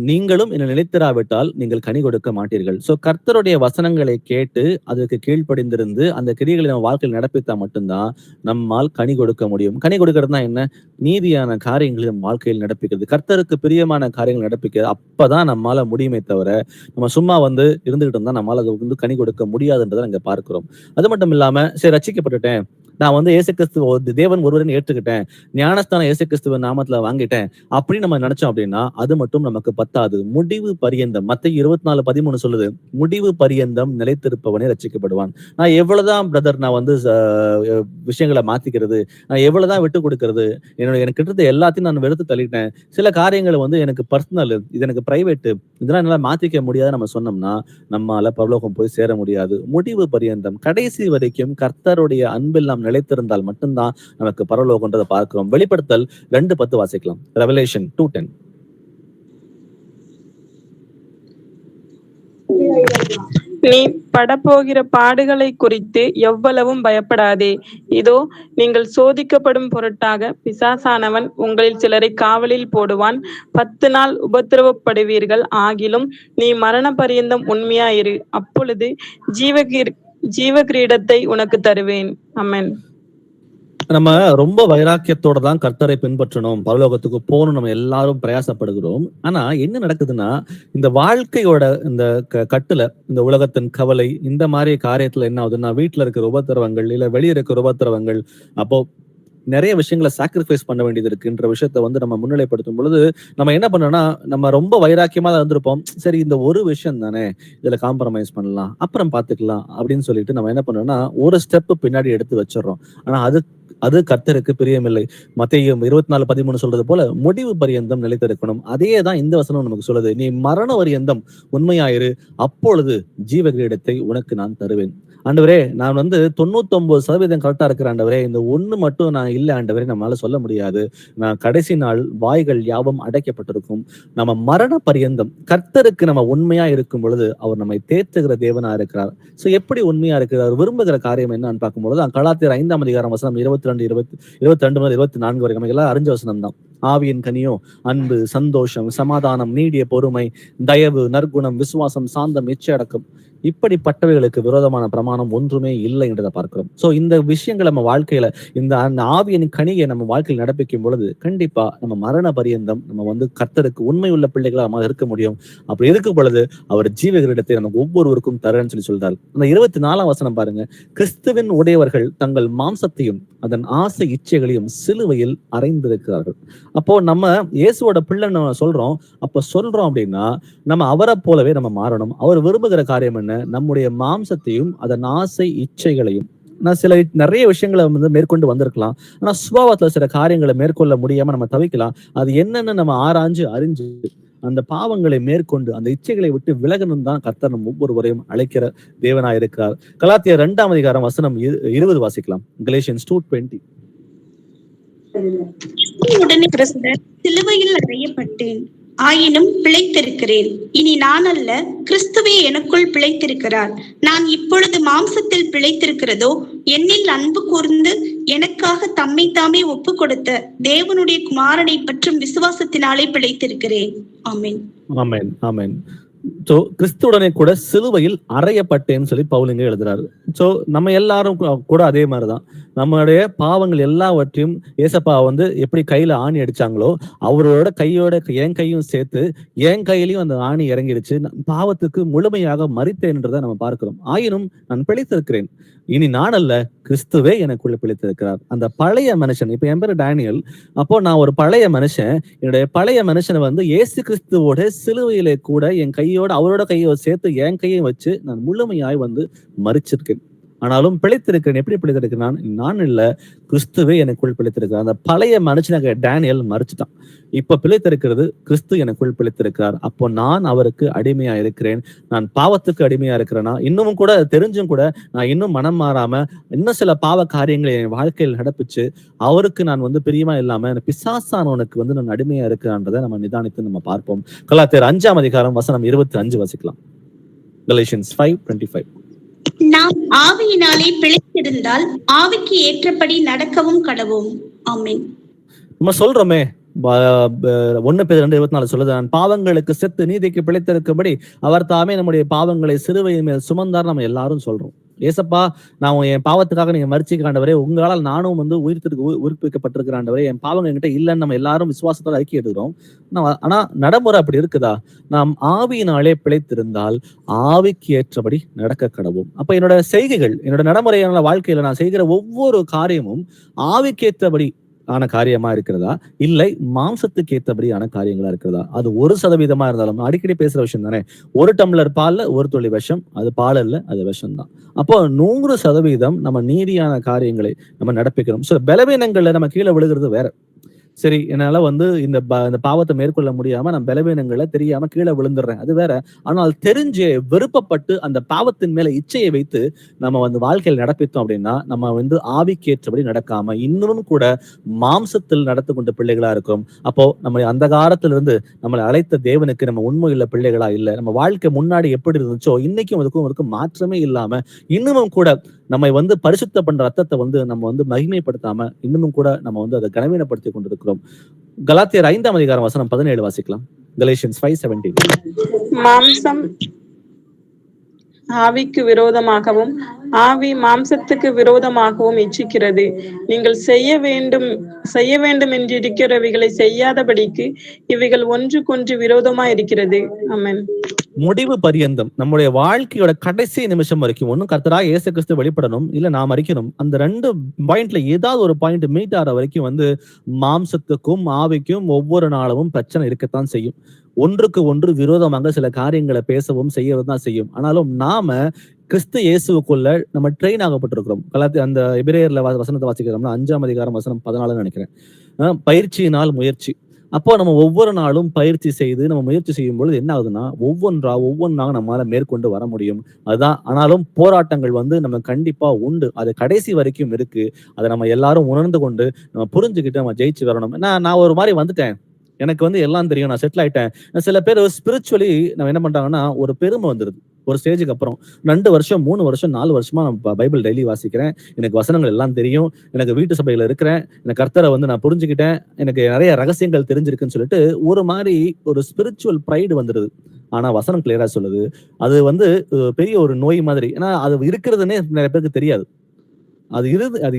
நீங்களும் என்னை நிலைத்திராவிட்டால் நீங்கள் கனி கொடுக்க மாட்டீர்கள். சோ கர்த்தருடைய வசனங்களை கேட்டு அதற்கு கீழ்ப்படிந்திருந்து அந்த கிரியைகளை நம்ம வாழ்க்கையில் நடப்பித்தா மட்டும்தான் நம்மால் கனி கொடுக்க முடியும். கனி கொடுக்கறதுனா என்ன? நீதியான காரியங்களை நம்ம வாழ்க்கையில் நடப்பிக்கிறது, கர்த்தருக்கு பிரியமான காரியங்கள் நடப்பிக்கிறது. அப்பதான் நம்மால முடியுமே தவிர நம்ம சும்மா வந்து இருந்துகிட்டு இருந்தா நம்மளால அது வந்து கனி கொடுக்க முடியாதுன்றதை நாங்க பார்க்கிறோம். அது மட்டும் இல்லாம சரி ரட்சிக்கப்பட்டுட்டேன், நான் வந்து இயேசு கிறிஸ்து தேவன் ஒருவரை ஏற்றுக்கிட்டேன், ஞானஸ்தானம் இயேசு கிறிஸ்துவின் நாமத்துல வாங்கிட்டேன் அப்படின்னு நம்ம நினைச்சோம் அப்படின்னா அது மட்டும் நமக்கு பத்தாது. முடிவு பரியந்தம் மத்தேயு 24:13 சொல்லுது, முடிவு பரியந்தம் நிலைத்திருப்பவனே ரட்சிக்கப்படுவான். நான் எவ்வளவுதான் பிரதர் நான் வந்து விஷயங்களை மாத்திக்கிறது, நான் எவ்வளவுதான் விட்டு கொடுக்கறது, எனக்கு கிட்ட எல்லாத்தையும் நான் வெறுத்து தள்ளிட்டேன், சில காரியங்களை வந்து எனக்கு பர்சனல், இது எனக்கு பிரைவேட், இதெல்லாம் என்னால மாத்திக்க முடியாது நம்ம சொன்னோம்னா நம்மால பரலோகம் போய் சேர முடியாது. முடிவு பரியந்தம் கடைசி வரைக்கும் கர்த்தருடைய அன்பில் நாம் நிலைத்திருந்தால் மட்டும்தான் நமக்கு பரலோகன்றதை பார்க்கிறோம். வெளிப்படுத்தல் 2:10 வாசிக்கலாம். ரெவலேஷன் 2:10. நீ படப்போகிற பாடுகளை குறித்து எவ்வளவும் பயப்படாதே. இதோ நீங்கள் சோதிக்கப்படும் பொருட்டாக பிசாசானவன் உங்களில் சிலரை காவலில் போடுவான். 10 நாள் உபத்திரவப்படுவீர்கள். ஆகிலும் நீ மரண பரியந்தம் உண்மையாயிரு, அப்பொழுது ஜீவ கிரீடத்தை உனக்கு தருவேன். ஆமென். நம்ம ரொம்ப வைராக்கியத்தோட தான் கர்த்தரை பின்பற்றணும், பரலோகத்துக்கு போகணும் நம்ம எல்லாரும் பிரயாசப்படுகிறோம். ஆனா என்ன நடக்குதுன்னா இந்த வாழ்க்கையோட இந்த கட்டுல இந்த உலகத்தின் கவலை இந்த மாதிரி காரியத்துல என்ன ஆகுதுன்னா வீட்டுல இருக்கிற உபத்திரவங்கள் இல்ல வெளியே இருக்கிற உபத்திரவங்கள், அப்போ நிறைய விஷயங்களை சாக்ரிஃபைஸ் பண்ண வேண்டியது இருக்குன்ற விஷயத்த வந்து நம்ம முன்னிலைப்படுத்தும் பொழுது நம்ம என்ன பண்ணோம்னா நம்ம ரொம்ப வைராக்கியமா தான் இருந்திருப்போம். சரி இந்த ஒரு விஷயம் தானே, இதுல காம்ப்ரமைஸ் பண்ணலாம், அப்புறம் பாத்துக்கலாம் அப்படின்னு சொல்லிட்டு நம்ம என்ன பண்ணோம்னா ஒரு ஸ்டெப் பின்னாடி எடுத்து வச்சிடறோம். ஆனா அது கர்த்தருக்கு பிரியமில்லை. மத்தேயு 24:13 சொல்றது போல முடிவு பரியந்தம் நிலைத்திருக்கணும். அதே தான் இந்த வசனம் நமக்கு சொல்லுது, நீ மரண பரியந்தம் உண்மையாயிரு, அப்பொழுது ஜீவ கிரீடத்தை உனக்கு நான் தருவேன். ஆண்டவரே நான் வந்து 99% கரெக்டா இருக்கிற ஆண்டவரே, இந்த ஒண்ணு மட்டும் நான் இல்ல ஆண்டவரே நம்மளால சொல்ல முடியாது. நான் கடைசி நாள் வாய்கள் யாவும் அடைக்கப்பட்டிருக்கும். நம்ம மரண பரியந்தம் கர்த்தருக்கு நம்ம உண்மையா இருக்கும் பொழுது அவர் நம்மை தேற்றுகிற தேவனா இருக்கிறார். சோ எப்படி உண்மையா இருக்கிறார், விரும்புகிற காரியம் என்னன்னு பார்க்கும்பொழுது கலாத்தியர் 5ஆம் அதிகாரம் வசனம் 22 முதல் 24 வரைக்கும் நமக்கு எல்லாம் அறிஞ்ச வசனம் தான். ஆவியின் கனியோ அன்பு, சந்தோஷம், சமாதானம், நீடிய பொறுமை, தயவு, நற்குணம், விசுவாசம், சாந்தம், இச்சையடக்கம், இப்படிப்பட்டவைகளுக்கு விரோதமான பிரமாணம் ஒன்றுமே இல்லை என்றதை பார்க்கிறோம். சோ இந்த விஷயங்கள் நம்ம வாழ்க்கையில இந்த ஆவியின் கனியை நம்ம வாழ்க்கையில் நடப்பிக்கும் பொழுது கண்டிப்பா நம்ம மரண பரியந்தம் நம்ம வந்து கர்த்தருக்கு உண்மை உள்ள பிள்ளைகளா நம்ம இருக்க முடியும். அப்படி இருக்கும் பொழுது அவர் ஜீவ கிரீடத்தை நமக்கு ஒவ்வொருவருக்கும் தரேன்னு சொல்றாரு. அந்த 24ஆம் வசனம் பாருங்க, கிறிஸ்துவின் உடையவர்கள் தங்கள் மாம்சத்தையும் அதன் ஆசை இச்சைகளையும் சிலுவையில் அறைந்திருக்கிறார்கள். அப்போ நம்ம இயேசுவோட பிள்ளைன்னு சொல்றோம். அப்ப சொல்றோம் அப்படின்னா நம்ம அவரை போலவே நம்ம மாறணும். அவர் விரும்புகிற காரியம் என்ன? நம்முடைய மாம்சத்தையும் அதன் ஆசை இச்சைகளையும். நான் நிறைய விஷயங்களை வந்து மேற்கொண்டு வந்திருக்கலாம். ஆனா சுபாவத்துல சில காரியங்களை மேற்கொள்ள முடியாம நம்ம தவிக்கலாம். அது என்னன்னு நம்ம ஆராய்ஞ்சு அறிஞ்சு அந்த பாவங்களை மேற்கொண்டு அந்த இச்சைகளை விட்டு விலகணும் தான் கர்த்தர் நம் ஒவ்வொருவரையும் அழைக்கிற தேவனாய் இருக்கிறார். கலாத்தியர் 2ஆம் அதிகாரம் வசனம் 20 வாசிக்கலாம். கலேஷியன்ஸ் 2:20. உடனே சிலுவையில் அறையப்பட்டேன், ஆயினும் பிழைத்திருக்கிறேன். இனி நான் அல்ல, கிறிஸ்துவே எனக்குள் பிழைத்திருக்கிறார். நான் இப்பொழுது மாம்சத்தில் பிழைத்திருக்கிறதோ என்னில் அன்பு கூர்ந்து எனக்காக தம்மை தாமே ஒப்பு கொடுத்த தேவனுடைய குமாரனை பற்றும் விசுவாசத்தினாலே பிழைத்திருக்கிறேன். ஆமென். ஆமென், ஆமென். சோ கிறிஸ்துவுடனே கூட சிலுவையில் அறையப்பட்டேன்னு சொல்லி பவுல் இங்க எழுதுறாரு. சோ நம்ம எல்லாரும் கூட அதே மாதிரிதான் நம்மளுடைய பாவங்கள் எல்லாவற்றையும் ஏசப்பா வந்து எப்படி கையில ஆணி அடிச்சாங்களோ அவரோட கையோட என் கையும் சேர்த்து என் கையிலையும் அந்த ஆணி இறங்கிடுச்சு. பாவத்துக்கு முழுமையாக மரித்தேன்றதை நம்ம பார்க்கிறோம். ஆயினும் நான் பிழைத்திருக்கிறேன். இனி நான் அல்ல, கிறிஸ்துவே எனக்குள்ள பிழைத்திருக்கிறார். அந்த பழைய மனுஷன், இப்ப என் பேரு டேனியல். அப்போ நான் ஒரு பழைய மனுஷன். என்னுடைய பழைய மனுஷனை வந்து இயேசு கிறிஸ்துவோட சிலுவையிலே கூட என் கையோட அவரோட கையை சேர்த்து என் கையை வச்சு நான் முழுமையாய் வந்து மரிச்சிருக்கேன். ஆனாலும் பிழைத்திருக்கிறேன். எப்படி பிழைத்திருக்கிறேன்? நான் இல்ல, கிறிஸ்துவே எனக்குள் பிழைத்திருக்கிறார். அந்த பழைய மனுஷனாக டேனியல் மறிச்சுட்டான். இப்ப பிழைத்திருக்கிறது கிறிஸ்து எனக்குள் பிழைத்திருக்கிறார். அப்போ நான் அவருக்கு அடிமையா இருக்கிறேன். நான் பாவத்துக்கு அடிமையா இருக்கிறேன்னா இன்னமும் கூட தெரிஞ்சும் கூட நான் இன்னும் மனம் மாறாம இன்னும் சில பாவ காரியங்களை என் வாழ்க்கையில் நடப்பிச்சு அவருக்கு நான் வந்து பிரியமா இல்லாம பிசாசானவனுக்கு வந்து நான் அடிமையா இருக்கிறான்றதை நம்ம நிதானித்து நம்ம பார்ப்போம். கலாத்தியர் 5ஆம் அதிகாரம் வசனம் 25 வசிக்கலாம். கலேஷியன்ஸ் 5:25. நாம் ஆவியினாலே பிழைத்திருந்தால் ஆவிக்கு ஏற்றபடி நடக்கவும் கடவோம். ஆமென். நம்ம சொல்றோமே 1 பேதுரு 2:24 சொல்லுது, நான் பாவங்களுக்கு செத்து நீதிக்கு பிழைத்திருக்கும்படி அவர் தாமே நம்முடைய பாவங்களை சிலுவையின் மேல் சுமந்தார். நம்ம எல்லாரும் சொல்றோம், ஏசப்பா நான் என் பாவத்துக்காக நீங்க மரிச்சிக்கிறாண்டவரே, உங்களால் நானும் வந்து உயிர்ப்பிக்கப்பட்டிருக்கிறாண்டவரே, என் பாவங்கள் என்கிட்ட இல்லைன்னு நம்ம எல்லாரும் விசுவாசத்தோட அறிக்கை எடுக்கிறோம். ஆனா நடைமுறை அப்படி இருக்குதா? நாம் ஆவியினாலே பிழைத்திருந்தால் ஆவிக்கு ஏற்றபடி நடக்க கடவோம். அப்ப என்னோட செய்கைகள், என்னோட நடைமுறையான வாழ்க்கையில நான் செய்கிற ஒவ்வொரு காரியமும் ஆவிக்கேற்றபடி ஆன காரியமா இருக்கிறதா, இல்லை மாம்சத்துக்கு ஏற்றபடியான காரியங்களா இருக்கிறதா? அது 1% இருந்தாலும் அடிக்கடி பேசுற விஷயம் தானே. 1 டம்ளர் பால்ல 1 துளி விஷம், அது பால் இல்ல, அது விஷம் தான். அப்போ 100% நம்ம நீதியான காரியங்களை நம்ம நடப்பிக்கிறோம். பலவீனங்கள்ல நம்ம கீழே விழுகிறது வேற. சரி, என்னால வந்து இந்த பாவத்தை மேற்கொள்ள முடியாம நான் பலவீனங்களை தெரியாம கீழே விழுந்துடுறேன், அது வேற. ஆனால் தெரிஞ்சு விருப்பப்பட்டு அந்த பாவத்தின் மேல இச்சையை வைத்து நம்ம வந்து வாழ்க்கையில் நடப்பித்தோம் அப்படின்னா நம்ம வந்து ஆவிக்கேற்றபடி நடக்காம இன்னும் கூட மாம்சத்தில் நடத்து கொண்ட பிள்ளைகளா இருக்கும். அப்போ நம்ம அந்த காலத்திலிருந்து நம்மளை அழைத்த தேவனுக்கு நம்ம உண்மையுள்ள பிள்ளைகளா இல்லை. நம்ம வாழ்க்கை முன்னாடி எப்படி இருந்துச்சோ இன்னைக்கும் அதுக்கும் மாற்றமே இல்லாம இன்னமும் கூட நம்மை வந்து பரிசுத்த பண்ற ரத்தத்தை வந்து நம்ம வந்து மகிமைப்படுத்தாம இன்னமும் கூட நம்ம வந்து அதை கனவீனப்படுத்தி கொண்டிருக்கிறோம். கலாத்தியர் 5ஆம் அதிகாரம் வசனம் 17 வாசிக்கலாம். கலேஷியன்ஸ் 5:17. மாம்சம் ஆவிக்கு விரோதமாகவும் ஆவி மாம்சத்துக்கு விரோதமாகவும் இச்சிக்கிறது. நீங்கள் செய்ய வேண்டும் என்று இருக்கிறவைகளை செய்யாதபடிக்கு இவைகள் ஒன்றுக்கொன்று விரோதமா இருக்கிறது. ஆமென். முடிவு பரியந்தம் நம்முடைய வாழ்க்கையோட கடைசி நிமிஷம் வரைக்கும் ஒன்னும் கர்த்தராகிய இயேசு கிறிஸ்து வெளிப்படணும், இல்ல நாம் அறிக்கணும். அந்த 2 பாயிண்ட்ல ஏதாவது ஒரு பாயிண்ட் மீட் ஆகிற வரைக்கும் வந்து மாம்சத்துக்கும் ஆவிக்கும் ஒவ்வொரு நாளும் பிரச்சனை இருக்கத்தான் செய்யும். ஒன்றுக்கு ஒன்று விரோதமாக சில காரியங்களை பேசவும் செய்யவும் தான் செய்யும். ஆனாலும் நாம கிறிஸ்து இயேசுக்குள்ள நம்ம ட்ரெயின் ஆகப்பட்டிருக்கிறோம். அந்த எபிரேயர்ல வசனத்தை வாசிக்கிறோம்னா 5ஆம் அதிகாரம் வசனம் 14 நினைக்கிறேன். பயிற்சியினால் முயற்சி. அப்போ நம்ம ஒவ்வொரு நாளும் பயிற்சி செய்து நம்ம முயற்சி செய்யும் பொழுது என்ன ஆகுதுன்னா ஒவ்வொன்றாக நம்மளால மேற்கொண்டு வர முடியும். அதுதான். ஆனாலும் போராட்டங்கள் வந்து நம்ம கண்டிப்பா உண்டு, அது கடைசி வரைக்கும் இருக்கு. அதை நம்ம எல்லாரும் உணர்ந்து கொண்டு நம்ம புரிஞ்சுக்கிட்டு நம்ம ஜெயிச்சு வரணும். நான் ஒரு மாதிரி வந்துட்டேன், எனக்கு வந்து எல்லாம் தெரியும், நான் செட்டில் ஆயிட்டேன். சில பேர் ஸ்பிரிச்சுவலி நம்ம என்ன பண்றாங்கன்னா ஒரு பெருமை வந்துருது. ஒரு ஸ்டேஜுக்கு அப்புறம் 2 வருஷம் 3 வருஷம் 4 வருஷமா நான் பைபிள் டெய்லி வாசிக்கிறேன், எனக்கு வசனங்கள் எல்லாம் தெரியும், எனக்கு வீட்டு சபையில இருக்கிறேன், எனக்கு கர்த்தரை வந்து நான் புரிஞ்சுக்கிட்டேன், எனக்கு நிறைய ரகசியங்கள் தெரிஞ்சிருக்குன்னு சொல்லிட்டு ஒரு மாதிரி ஒரு ஸ்பிரிச்சுவல் ப்ரைடு வந்துருது. ஆனா வசனம் கிளியரா சொல்லுது, அது வந்து பெரிய ஒரு நோய் மாதிரி. ஏன்னா அது இருக்கிறதுனே நிறைய பேருக்கு தெரியாது. அது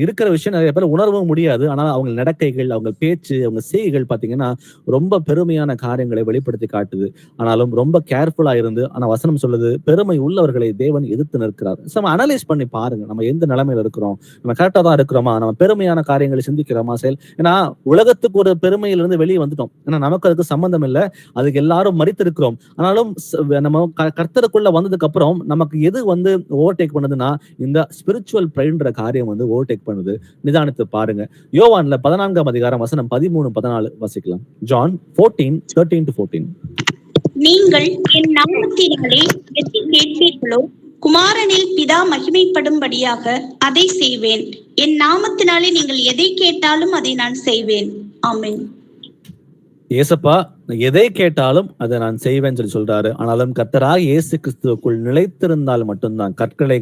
இருக்கிற விஷயம் நிறைய பேர் உணரவும் முடியாது. ஆனால் அவங்க நடக்கைகள், அவங்க பேச்சு, அவங்க செய்கைகள் பாத்தீங்கன்னா ரொம்ப பெருமையான காரியங்களை வெளிப்படுத்தி காட்டுது. ஆனாலும் ரொம்ப கேர்ஃபுல்லா இருந்து, ஆனா வசனம் சொல்லுது பெருமை உள்ளவர்களை தேவன் எதிர்த்து நிற்கிறார். நம்ம அனலைஸ் பண்ணி பாருங்க, நம்ம எந்த நிலைமையில இருக்கிறோம், நம்ம கரெக்டா தான் இருக்கிறோமா, நம்ம பெருமையான காரியங்களை சிந்திக்கிறோமா ஏன்னா உலகத்துக்கு ஒரு பெருமையிலிருந்து வெளியே வந்துட்டோம். ஏன்னா நமக்கு அதுக்கு சம்பந்தம் இல்லை, அதுக்கு எல்லாரும் மரித்திருக்கிறோம். ஆனாலும் நம்ம கர்த்தருக்குள்ள வந்ததுக்கு அப்புறம் நமக்கு எது ஓவர்டேக் பண்ணுதுன்னா இந்த ஸ்பிரிச்சுவல் பிரைடுன்ற காரியம் ஓவர்டேக் பண்ணுது. நிதானித்து பாருங்க. யோவான்ல 14ஆம் அதிகாரம் வசனம் 13, 14 வாசிக்கலாம். ஜான் 14:13-14. நீங்கள் என் நாமத்தினாலே எதை கேட்பீர்களோ குமாரனில் பிதா மகிமைப்படும்படியாக அதை செய்வேன். என் நாமத்தினாலே நீங்கள் எதை கேட்டாலும் அதை நான் செய்வேன். ஆமென். ஏசப்பா எதை கேட்டாலும் அதை நான் செய்வேன் சொல்றாரு. ஆனாலும் கர்த்தராகிய இயேசு கிறிஸ்துவுக்குள் நிலைத்திருந்தால் மட்டும்தான்,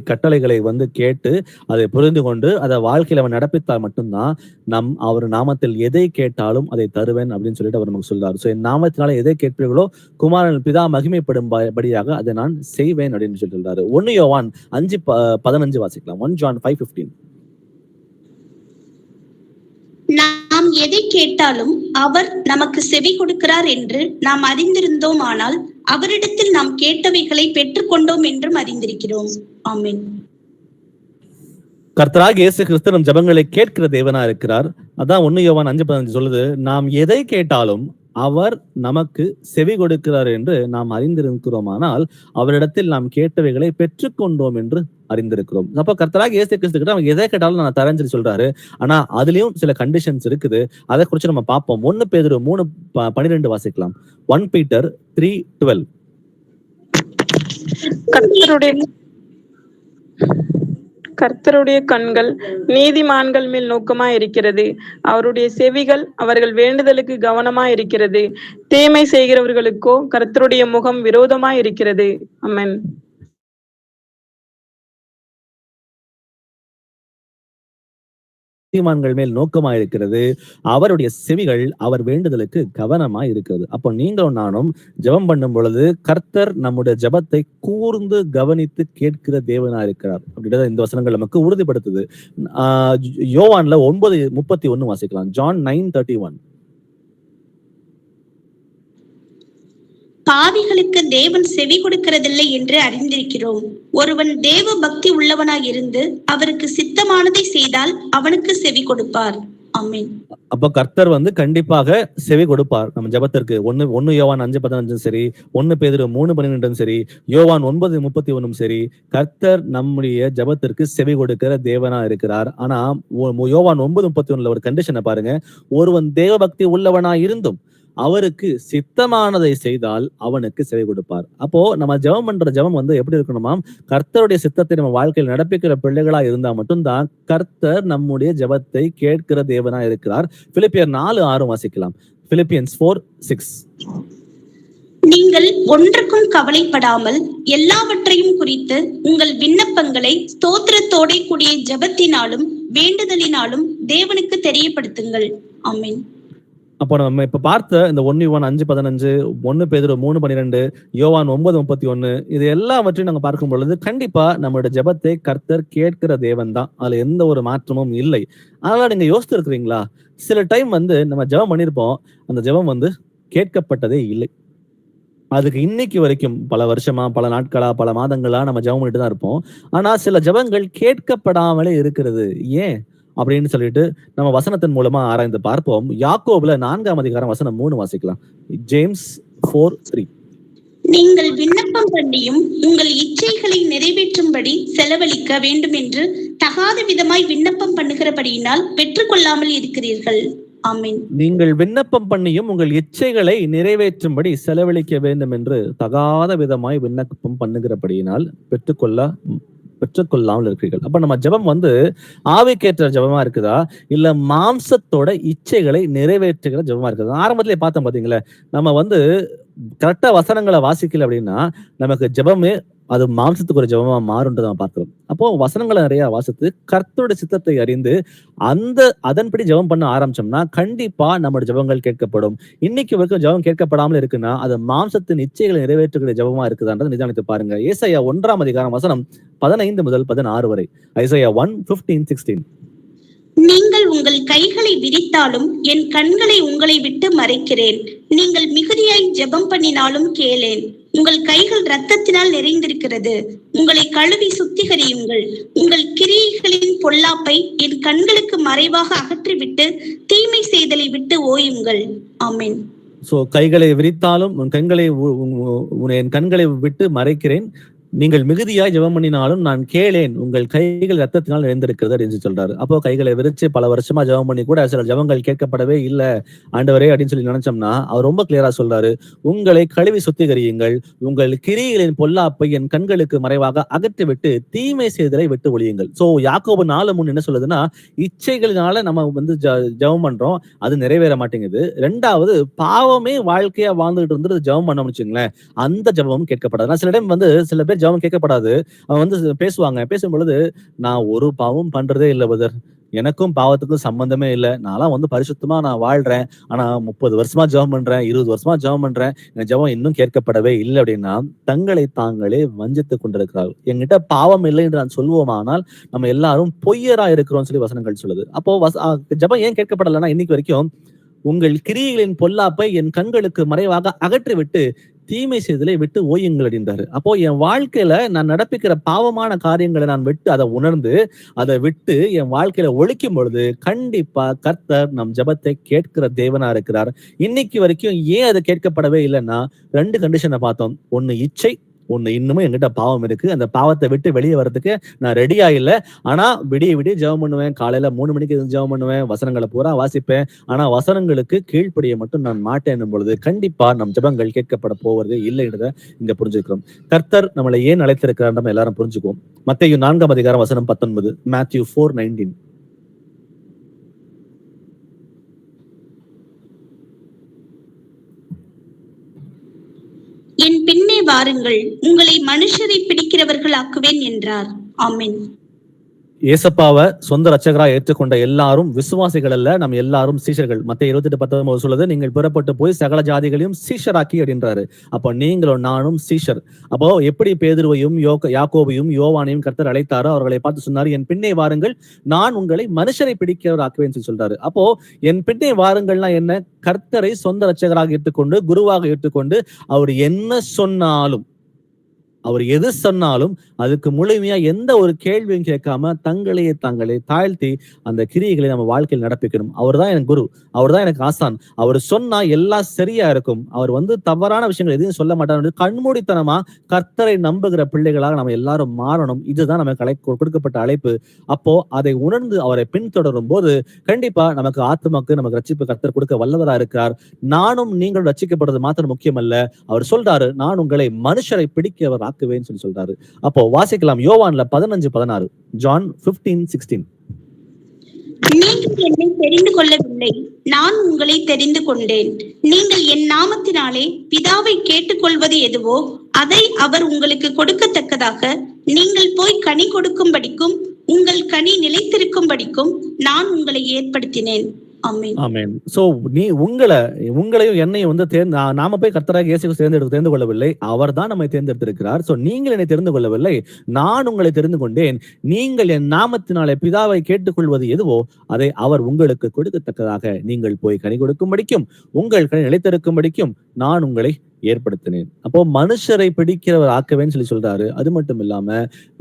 கட்டளைகளை கேட்டு அதை புரிந்து கொண்டு அதை வாழ்க்கையில அவன் நடப்பித்தால் மட்டும்தான் அவர் நாமத்தில் எதை கேட்டாலும் அதை தருவேன் அப்படின்னு சொல்லிட்டு அவர் நமக்கு சொல்றாரு. என் நாமத்தினால எதை கேட்பீர்களோ குமாரன் பிதா மகிமைப்படும்படியாக அதை நான் செய்வேன் அப்படின்னு சொல்லிட்டு 1 யோவான் 5:15 வாசிக்கலாம். 1 John 5:15. நாம் எதை கேட்டாலும் அவர் நமக்கு செவி கொடுக்கிறார் என்று நாம் அறிந்திருந்தோமானால் அவரிடத்தில் நாம் கேட்டவைகளை பெற்றுக்கொண்டோம் என்றும் அறிந்திருக்கிறோம். ஆமென். கர்த்தராகிய இயேசு கிறிஸ்து நம் ஜெபங்களை கேட்கிற தேவனா இருக்கிறார். அதான் 1 யோவான் 5:15 சொல்லுது, நாம் எதை கேட்டாலும் அவர் நமக்கு செவி கொடுக்கிறார் என்று நாம் அறிந்திருக்கிறோமானால் அவரிடத்தில் நாம் கேட்டவைகளை பெற்றுக்கொண்டோம் என்று அறிந்திருக்கிறோம். அப்ப கர்த்தராகிய இயேசு கிறிஸ்து கிட்ட அவங்க எதை கேட்டாலும் நான் தரேன்னு சொல்றாரு. ஆனா அதுலயும் சில கண்டிஷன்ஸ் இருக்குது. அதை குறிச்சு நம்ம பார்ப்போம். 1 பேதுரு 3:12 வாசிக்கலாம். 1 Peter 3:12. கர்த்தருடைய கண்கள் நீதிமான்கள் மேல் நோக்கமாய் இருக்கிறது, அவருடைய செவிகள் அவர்கள் வேண்டுதலுக்கு கவனமாய் இருக்கிறது, தீமை செய்கிறவர்களுக்கோ கர்த்தருடைய முகம் விரோதமாய் இருக்கிறது. ஆமென். நீதிமான்கள் மேல் நோக்கமா இருக்கிறது, அவருடைய செவிகள் அவர் வேண்டுதலுக்கு கவனமா இருக்கிறது. அப்போ நீங்களும் நானும் ஜெபம் பண்ணும் பொழுது கர்த்தர் நம்முடைய ஜெபத்தை கூர்ந்து கவனித்து கேட்கிற தேவனா இருக்கிறார் அப்படின்றத இந்த வசனங்கள் நமக்கு உறுதிப்படுத்துது. யோவான்ல 9:31 வாசிக்கலாம். ஜான் 9:31. பாவிகளுக்கு தேவன் செவி கொடுக்கிறதில்லை என்று அறிந்திருக்கிறோம். ஒருவன் தேவ பக்தி உள்ளவனாய் இருந்து அவருக்கு சித்தமானதை செய்தால் அவனுக்கு செவி கொடுப்பார். ஆமென். அப்ப கர்த்தர் கண்டிப்பாக செவி கொடுப்பார் நம்ம ஜெபத்திற்கு. 1 யோவான் 5:15 சரி, 1 பேதுரு 3:12 சரி, யோவான் 9:31 சரி, கர்த்தர் நம்முடைய ஜெபத்திற்கு செவி கொடுக்கிற தேவனா இருக்கிறார். ஆனா யோவான் 9:31 ஒரு கண்டிஷனை பாருங்க, ஒருவன் தேவ பக்தி உள்ளவனா இருந்தும் அவருக்கு சித்தமானதை செய்தால் அவனுக்கு செவி கொடுப்பார். அப்போ நம்ம ஜெபம் பண்ற ஜெபம் எப்படி இருக்கணுமா, கர்த்தருடைய சித்தத்தை நம்ம வாழ்க்கையில் நடப்பிக்கிற பிள்ளைகளா இருந்தா மட்டும்தான் கர்த்தர் நம்முடைய ஜெபத்தை கேட்கிற தேவனா இருக்கிறார். பிலிப்பியர் 4:6 வாசிக்கலாம். Philippians 4:6. நீங்கள் ஒன்றுக்கும் கவலைப்படாமல் எல்லாவற்றையும் குறித்து உங்கள் விண்ணப்பங்களை ஸ்தோத்திரத்தோட கூடிய ஜெபத்தினாலும் வேண்டுதலினாலும் தேவனுக்கு தெரியப்படுத்துங்கள். ஆமென். அப்போ நம்ம இப்ப பார்த்த இந்த 1 யோவான் 5:15, 1 பேதுரு 3:12, யோவான் 9:31 இது எல்லாவற்றையும் நாங்க பார்க்கும் பொழுது கண்டிப்பா நம்மளுடைய ஜெபத்தை கர்த்தர் கேட்கிற தேவன் தான். அதுல எந்த ஒரு மாற்றமும் இல்லை. அதனால நீங்க யோசித்து இருக்கிறீங்களா, சில டைம் நம்ம ஜெபம் பண்ணிருப்போம், அந்த ஜெபம் கேட்கப்பட்டதே இல்லை. அதுக்கு இன்னைக்கு வரைக்கும் பல வருஷமா, பல நாட்களா, பல மாதங்களா நம்ம ஜெபம் பண்ணிட்டு தான் இருப்போம். ஆனா சில ஜெபங்கள் கேட்கப்படாமலே இருக்கிறது. ஏன் அப்படின்னு சொல்லிட்டு நம்ம வசனத்தின் மூலமா ஆராய்ந்து பார்ப்போம். யாக்கோபுல 4ஆம் அதிகாரம் வசனம் 3 வாசிக்கலாம். ஜேம்ஸ் 4:3. நீங்கள் விண்ணப்பம் பண்ணியும் உங்கள் இச்சைகளை நிறைவேற்றும்படி செலவழிக்க வேண்டும் என்று தகாத விதமாய் விண்ணப்பம் பண்ணுகிறபடியினால் பெற்றுக்கொள்ளாமல் இருக்கிறீர்கள். ஆமென். நீங்கள் விண்ணப்பம் பண்ணியும் உங்கள் இச்சைகளை நிறைவேற்றும்படி செலவழிக்க வேண்டும் என்று தகாத விதமாய் விண்ணப்பம் பண்ணுகிறபடியினால் பெற்றுக்கொள்ளாமல் இருக்கிறீர்கள். அப்ப நம்ம ஜெபம் ஆவிக்கேற்ற ஜெபமா இருக்குதா, இல்ல மாம்சத்தோட இச்சைகளை நிறைவேற்றுகிற ஜெபமா இருக்குதா? ஆரம்பத்திலே பார்த்தோம் பாத்தீங்களா, நம்ம கரெக்டா வசனங்களை வாசிக்கல அப்படின்னா நமக்கு ஜெபமே அது மாம்சத்துக்கு ஒரு ஜெபமா மாறுன்றதை நம்ம பார்க்கிறோம். அப்போ வசனங்களை நிறைய வாசித்து கர்த்தருடைய சித்தத்தை அறிந்து அதன்படி ஜெபம் பண்ண ஆரம்பிச்சோம்னா கண்டிப்பா நம்மளுடைய ஜெபங்கள் கேட்கப்படும். இன்னைக்கு வரைக்கும் ஜெபம் கேட்கப்படாமல் இருக்குன்னா அது மாம்சத்தின் இச்சைகளை நிறைவேற்றுகிற ஜெபமா இருக்குதான்றது நிதானித்து பாருங்க. ஏசாயா 1 வசனம் 15 முதல் 16 வரை. ஐசாயா 1:15-16. நீங்கள் உங்கள் கைகளை விரித்தாலும் என் கண்களை உங்களை விட்டு மறைக்கிறேன். நீங்கள் மிகுதியாய் ஜெபம் பண்ணினாலும் கேளேன். உங்கள் கைகள் இரத்தத்தினால் நிறைந்திருக்கிறது. உங்களை கழுவி சுத்திகரியுங்கள். உங்கள் கிரியைகளின் பொல்லாப்பை என் கண்களுக்கு மறைவாக அகற்றிவிட்டு தீமை செய்தலை விட்டு ஓயுங்கள். ஆமென். சோ கைகளை விரித்தாலும் என் கண்களை விட்டு மறைக்கிறேன். நீங்கள் மிகுதியாய் ஜெபம் பண்ணினாலும் நான் கேளேன். உங்கள் கைகள் ரத்தத்தினால் நிறைந்திருக்கிறது அப்படின்னு சொல்றாரு. அப்போ கைகளை விரிச்சு பல வருஷமா ஜெபம் பண்ணி கூட சில ஜெபங்கள் கேட்கப்படவே இல்லை ஆண்டவரே அப்படின்னு சொல்லி நினைச்சோம்னா அவர் ரொம்ப கிளியரா சொல்றாரு, உங்களை கழுவி சுத்திகரியுங்கள். உங்கள் கிரியைகளின் பொல்லாப்பை என் கண்களுக்கு மறைவாக அகற்றிவிட்டு தீமை செய்தலை விட்டு ஒழியுங்கள். சோ யாக்கோபு 4:3 என்ன சொல்லுதுன்னா, இச்சைகளினால நம்ம ஜெபம் பண்றோம், அது நிறைவேற மாட்டேங்குது. ரெண்டாவது, பாவமே வாழ்க்கையா வாழ்ந்துகிட்டு இருந்து ஜெபம் பண்ண வச்சுங்களேன், அந்த ஜெபமும் கேட்கப்படாது. சில டைம் சில பேர் ஜெபம் கேட்கப்படாது. அவன் பேசுவாங்க. பேசும் பொழுது, நான் ஒரு பாவம் பண்றதே இல்லை பதர், எனக்கும் பாவத்துக்கும் சம்பந்தமே இல்லை, நான் பரிசுத்தமா நான் வாழ்றேன், ஆனா 30 வருஷமா ஜெபம் பண்றேன், 20 வருஷமா ஜெபம் பண்றேன், என் ஜெபம் இன்னும் கேட்கப்படவே இல்லை அப்படின்னா தங்களை தாங்களே வஞ்சித்துக் கொண்டிருக்கிறார்கள். என்கிட்ட பாவம் இல்லை என்று நான் சொல்வோமானால் நம்ம எல்லாரும் பொய்யரா இருக்கிறோம் சொல்லி வசனங்கள் சொல்லுது. அப்போ ஜெபம் ஏன் கேட்கப்படலைன்னா, இன்னைக்கு வரைக்கும் உங்கள் கிரியைகளின் பொல்லாப்பை என் கண்களுக்கு மறைவாக அகற்றிவிட்டு தீமை செய்தலை விட்டு ஓயுங்கள் அப்படின்றாரு. அப்போ என் வாழ்க்கையில நான் நடப்பிக்கிற பாவமான காரியங்களை நான் அதை உணர்ந்து அதை விட்டு என் வாழ்க்கையில ஒழிக்கும் பொழுது கண்டிப்பா கர்த்தர் நம் ஜெபத்தை கேட்கிற தேவனா இருக்கிறார். இன்னைக்கு வரைக்கும் ஏன் அது கேட்கப்படவே இல்லைன்னா 2 கண்டிஷனை பார்த்தோம். ஒண்ணு இச்சை, ஒண்ணு இன்னமும் என்கிட்ட பாவம் இருக்கு, அந்த பாவத்தை விட்டு வெளியே வர்றதுக்கு நான் ரெடியா இல்லை. ஆனா விடிய ஜெபம் பண்ணுவேன், காலையில 3 மணிக்கு ஜெபம் பண்ணுவேன், வசனங்களை பூரா வாசிப்பேன், ஆனா வசனங்களுக்கு கீழ்ப்படிய மட்டும் நான் மாட்டேன் பொழுது கண்டிப்பா நம் ஜெபங்கள் கேட்கப்பட போவது இல்லைன்றத இங்க புரிஞ்சுக்கிறோம். கர்த்தர் நம்மளை ஏன் அழைத்திருக்கிறார் நம்ம எல்லாரும் புரிஞ்சுக்குவோம். மத்தேயு 4 வசனம் 19, Matthew 4:19. என் பின்னே வாருங்கள், உங்களை மனுஷரை பிடிக்கிறவர்கள் ஆக்குவேன் என்றார். ஆமென். ஏசப்பாவை சொந்த ரட்சகரா ஏற்றுக்கொண்ட எல்லாரும் விசுவாசிகள் அல்ல, நம்ம எல்லாரும் சீஷர்கள். மத்தேயு 28:19 சொல்லுது, நீங்கள் புறப்பட்டு போய் சகல ஜாதிகளையும் சீஷராக்கி அப்படின்றாரு. அப்போ நீங்களும் நானும் சீஷர். அப்போ எப்படி பேதுருவையும் யாக்கோபையும் யோவானையும் கர்த்தர் அழைத்தாரோ அவர்களை பார்த்து சொன்னாரு, என் பின்னே வாருங்கள், நான் உங்களை மனுஷரை பிடிக்கிறவர் ஆக்குவேன்னு சொல்றாரு. அப்போ என் பின்னே வாருங்கள்னா என்ன? கர்த்தரை சொந்த ரட்சகராக ஏற்றுக்கொண்டு குருவாக ஏற்றுக்கொண்டு அவர் என்ன சொன்னாலும், அவர் எது சொன்னாலும் அதுக்கு முழுமையா எந்த ஒரு கேள்வியும் கேட்காம தங்களையே தாங்களே தாழ்த்தி அந்த கிரியைகளை நம்ம வாழ்க்கையில் நடப்பிக்கணும். அவர் தான் எனக்கு குரு, அவர் தான் எனக்கு ஆசான், அவர் சொன்னா எல்லாம் சரியா இருக்கும், அவர் தவறான விஷயங்கள் எதையும் சொல்ல மாட்டார். கண்மூடித்தனமா கர்த்தரை நம்புகிற பிள்ளைகளாக நம்ம எல்லாரும் மாறணும். இதுதான் நமக்கு கொடுக்கப்பட்ட அழைப்பு. அப்போ அதை உணர்ந்து அவரை பின்தொடரும் போது கண்டிப்பா நமக்கு ஆத்மாக்கு நமக்கு ரட்சிப்பு கர்த்தர் கொடுக்க வல்லவரா இருக்கிறார். நானும் நீங்களும் ரட்சிக்கப்படுறது மாத்திரம் முக்கியம் அல்ல, அவர் சொல்றாரு, நான் உங்களை மனுஷரை பிடிக்கவர் ஆக்குவேன்னு சொல்றாரு. அப்போ வாசிக்கலாம் யோவான்ல 15:16, John 15:16. நீங்கள் என்னை தெரிந்து கொள்ளவில்லை, நான் உங்களை தெரிந்து கொண்டேன். நீங்கள் என் நாமத்தினாலே பிதாவை கேட்டுக்கொள்வது எதுவோ அதை அவர் உங்களுக்கு கொடுக்கத்தக்கதாக நீங்கள் போய் கனி கொடுக்கும்படிக்கும் உங்கள் கனி நிலைத்திருக்கும்படிக்கும் நான் உங்களை ஏற்படுத்தினேன். ஆமென். சோ உங்களையும் என்னையும் நாம போய் கர்த்தராக இயேசுவை தெரிந்து கொள்ளவில்லை, அவர் தான் நம்மை தேர்ந்தெடுத்திருக்கிறார். சோ நீங்கள் என்னை தெரிந்து கொள்ளவில்லை, நான் உங்களை தெரிந்து கொண்டேன். நீங்கள் என் நாமத்தினாலே பிதாவை கேட்டுக்கொள்வது எதுவோ அதை அவர் உங்களுக்கு கொடுக்கத்தக்கதாக நீங்கள் போய் கனி கொடுக்கும்படிக்கும் உங்கள் கனி நிலைத்திருக்கும்படிக்கும் நான் உங்களை ஏற்படுத்தினேன். அப்போ மனுஷரை பிடிக்கிறவர் ஆக்கவேன்னு சொல்றாரு. அது மட்டும் இல்லாம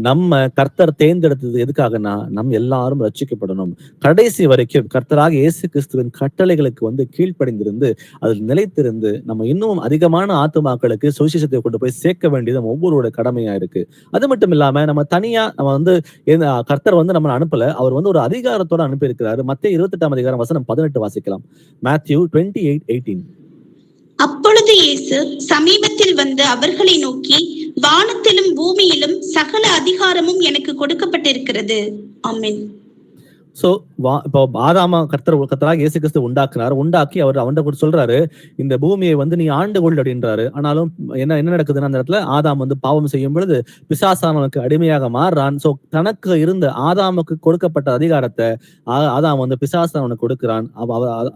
நம்ம கர்த்தர் தேர்ந்தெடுத்தது எதுக்காகனா நம்ம எல்லாரும் ரட்சிக்கப்படணும். கடைசி வரைக்கும் கர்த்தராக இயேசு கிறிஸ்துவின் கட்டளைகளுக்கு கீழ்ப்படிந்திருந்து அதில் நிலைத்திருந்து நம்ம இன்னும் அதிகமான ஆத்துமாக்களுக்கு சுவிசேஷத்தை கொண்டு போய் சேர்க்க வேண்டியது நம்ம ஒவ்வொருவரோட கடமையா இருக்கு. அது மட்டும் இல்லாம நம்ம தனியா நம்ம கர்த்தர் நம்ம அனுப்பல, அவர் ஒரு அதிகாரத்தோட அனுப்பி இருக்கிறாரு. மத்தேயு 28 வசனம் 18 வாசிக்கலாம். Matthew 28:18. அப்பொழுது இயேசு சமீபத்தில் வந்து அவர்களை நோக்கி, வானத்திலும் பூமியிலும் சகல அதிகாரமும் எனக்கு கொடுக்கப்பட்டிருக்கிறது. ஆமென். சோ இப்போ ஆதாம கர்த்தராக இயேசு கிறிஸ்து உண்டாக்கி அவர் அவன்கிட்ட கூட சொல்றாரு, இந்த பூமியை வந்து நீ ஆண்டு கொள் அப்படின்றாரு. ஆனாலும் என்ன நடக்குதுன்னா அந்த இடத்துல ஆதாம் வந்து பாவம் செய்யும் பொழுது பிசாசானவனுக்கு அடிமையாக மாறுறான். சோ தனக்கு இருந்த ஆதாமுக்கு கொடுக்கப்பட்ட அதிகாரத்தை ஆதாம் வந்து பிசாசானவனுக்கு கொடுக்கிறான்.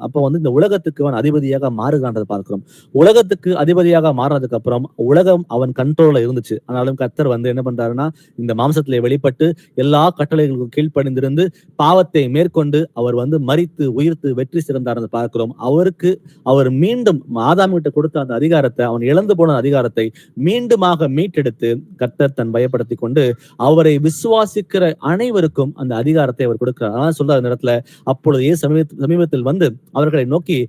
அப்ப வந்து இந்த உலகத்துக்கு அவன் அதிபதியாக மாறுகான்றதை பார்க்கிறோம். உலகத்துக்கு அதிபதியாக மாறினதுக்கு அப்புறம் உலகம் அவன் கண்ட்ரோல்ல இருந்துச்சு. ஆனாலும் கர்த்தர் வந்து என்ன பண்றாருன்னா இந்த மாம்சத்திலே வெளிப்பட்டு எல்லா கட்டளைகளுக்கும் கீழ்ப்படிந்திருந்து பாவத்தை மேற்கொண்டு அவர் வந்து மரித்து உயிர்த்து வெற்றி சிறந்தார் பார்க்கிறோம். அவர் மீண்டும் ஆதாம் கிட்ட கொடுத்த அந்த அதிகாரத்தை, அவன் இழந்து போன அதிகாரத்தை மீண்டுமாக மீட்டெடுத்து கர்த்தர் தன் பயப்படுத்தி கொண்டு அவரை விசுவாசிக்கிற அனைவருக்கும் அந்த அதிகாரத்தை அவர் கொடுக்கிறார். அதான் சொல்றாரு இந்த இடத்துல, அப்பொழுது சமீபத்தில் வந்து அவர்களை நோக்கி,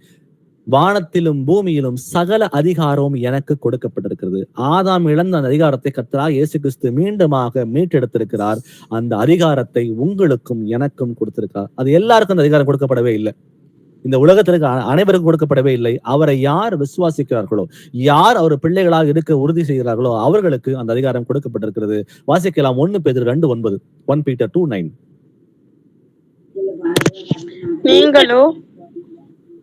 வானத்திலும் பூமியிலும் சகல அதிகாரமும் எனக்கு கொடுக்கப்பட்டிருக்கிறது. ஆதாம் இழந்த அந்த அதிகாரத்தை கர்த்தராகிய இயேசு கிறிஸ்து மீண்டுமாக மீட்டெடுத்திருக்கிறார். அந்த அதிகாரத்தை உங்களுக்கும் எனக்கும் கொடுத்திருக்கிறார். அது எல்லாருக்கும் அந்த அதிகாரம் கொடுக்கப்படவே இல்லை. இந்த உலகத்திற்கு அனைவருக்கும் கொடுக்கப்படவே இல்லை. அவரை யார் விசுவாசிக்கிறார்களோ, யார் அவர் பிள்ளைகளாக இருக்க உறுதி செய்கிறார்களோ அவர்களுக்கு அந்த அதிகாரம் கொடுக்கப்பட்டிருக்கிறது. வாசிக்கலாம் 1 பேதுரு 2:9. 1 Peter 2:9. நீங்களோ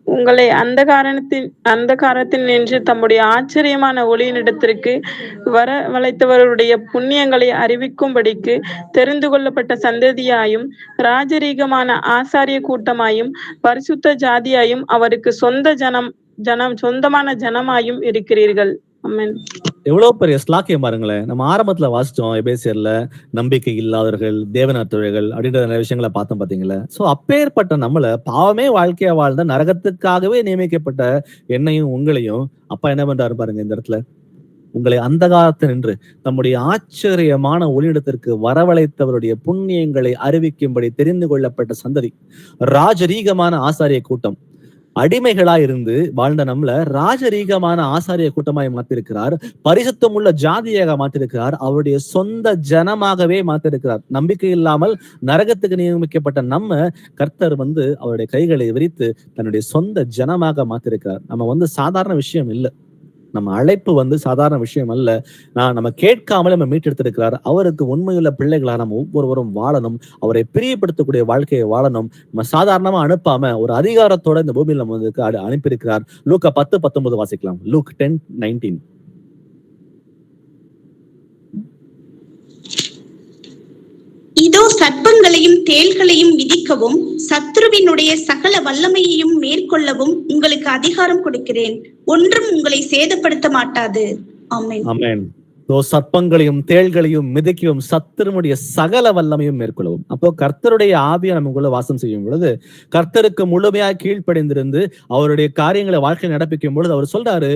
உங்களை அந்தகாரத்தில் நின்று தம்முடைய ஆச்சரியமான ஒளியினிடத்திற்கு வரவழைத்தவருடைய புண்ணியங்களை அறிவிக்கும்படிக்கு தெரிந்து கொள்ளப்பட்ட சந்ததியாயும் ராஜரீகமான ஆசாரிய கூட்டமாயும் பரிசுத்த ஜாதியாயும் அவருக்கு சொந்தமான ஜனமாயும் இருக்கிறீர்கள். ஆமென். எவ்வளவு பெரிய ஸ்லாக்கியம் பாருங்களேன். நம்ம ஆரம்பத்துல வாசிச்சோம் எபேசியர்ல, நம்பிக்கை இல்லாதவர்கள், தேவனற்றவர்கள் அப்படின்ற நிறைய விஷயங்களை பார்த்தோம் பாத்தீங்களா. சோ அப்பேற்பட்ட நம்மள பாவமே வாழ்க்கையா வாழ்ந்த நரகத்துக்காகவே நியமிக்கப்பட்ட என்னையும் உங்களையும் அப்பா என்ன பண்றாரு பாருங்க இந்த இடத்துல. உங்களை அந்தகாரத்தில் நின்று தம்முடைய ஆச்சரியமான ஒளியிடத்திற்கு வரவழைத்தவருடைய புண்ணியங்களை அறிவிக்கும்படி தெரிந்து கொள்ளப்பட்ட சந்ததி, ராஜரீகமான ஆசாரிய கூட்டம். அடிமைகளா இருந்து வாழ்ந்த நம்மள ராஜரீகமான ஆசாரிய கூட்டமாய் மாத்திருக்கிறார். பரிசுத்தம் உள்ள ஜாதியாக மாத்திருக்கிறார். அவருடைய சொந்த ஜனமாகவே மாத்திருக்கிறார். நம்பிக்கை இல்லாமல் நரகத்துக்கு நியமிக்கப்பட்ட நம்ம கர்த்தர் வந்து அவருடைய கைகளை விரித்து தன்னுடைய சொந்த ஜனமாக மாத்திருக்கிறார். நம்ம வந்து சாதாரண விஷயம் இல்லை. நம்ம அழைப்பு வந்து சாதாரண விஷயம் அல்ல. நம்ம கேட்காமலே நம்ம மீட்டெடுத்திருக்கிறார். அவருக்கு உண்மையுள்ள பிள்ளைகளா நம்ம ஒவ்வொருவரும் வாழணும். அவரை பிரியப்படுத்தக்கூடிய வாழ்க்கையை வாழணும். நம்ம சாதாரணமா அனுப்பாம ஒரு அதிகாரத்தோட இந்த பூமியில் நம்ம வந்து அனுப்பியிருக்கிறார். லூக்கா 10:19 வாசிக்கலாம். லூக் 10:19. இதோ சர்ப்பங்களையும் தேள்களையும் மிதிக்கவும் சத்துருவினுடைய சகல வல்லமையையும் மேற்கொள்ளவும் உங்களுக்கு அதிகாரம் கொடுக்கிறேன். ஒன்றும் உங்களை சேதப்படுத்த மாட்டாது. ஆமென். ஆமென். சர்ப்பங்களையும் தேள்களையும் மிதிக்கவும் சத்துருடைய சகல வல்லமையும் மேற்கொள்ளவும். அப்போ கர்த்தருடைய ஆவியை நமக்குள்ள வாசம் செய்யும் பொழுது, கர்த்தருக்கு முழுமையாக கீழ்ப்படிந்திருந்து அவருடைய காரியங்களை வாழ்க்கை நடப்பிக்கும் பொழுது அவர் சொல்றாரு,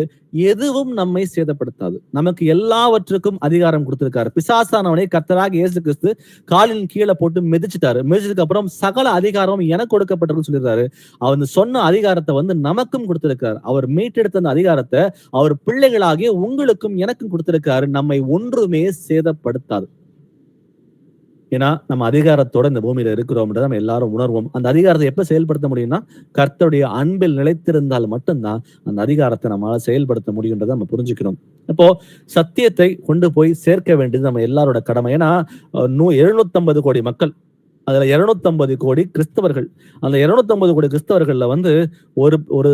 எதுவும் நம்மை சேதப்படுத்தாது. நமக்கு எல்லாவற்றுக்கும் அதிகாரம் கொடுத்திருக்காரு. பிசாசானவனை கர்த்தராகிய இயேசு கிறிஸ்து காலின் கீழே போட்டு மிதிச்சுட்டாரு. மிதிச்சதுக்கு அப்புறம் சகல அதிகாரம் எனக்கு கொடுக்கப்பட்டதுன்னு சொல்லிடுறாரு. அவர் சொன்ன அதிகாரத்தை வந்து நமக்கும் கொடுத்திருக்காரு. அவர் மீட்டெடுத்த அந்த அதிகாரத்தை அவர் பிள்ளைகளாகிய உங்களுக்கும் எனக்கும் கொடுத்திருக்காரு. நம்மை ஒன்றுமே சேதப்படுத்தாது. ஏன்னா நம்ம அதிகாரத்தோட இந்த பூமியில இருக்கிறோம் நம்ம எல்லாரும் உணர்வோம். அந்த அதிகாரத்தை எப்ப செயல்படுத்த முடியும்னா கர்த்தருடைய அன்பில் நிலைத்திருந்தால் மட்டும்தான் அந்த அதிகாரத்தை நம்மளால செயல்படுத்த முடியும்ன்றதை நம்ம புரிஞ்சுக்கணும். இப்போ சத்தியத்தை கொண்டு போய் சேர்க்க வேண்டியது நம்ம எல்லாரோட கடமை. ஏன்னா 750 கோடி மக்கள், அதுல 250 கோடி கிறிஸ்தவர்கள். அந்த 250 கோடி கிறிஸ்தவர்கள்ல வந்து ஒரு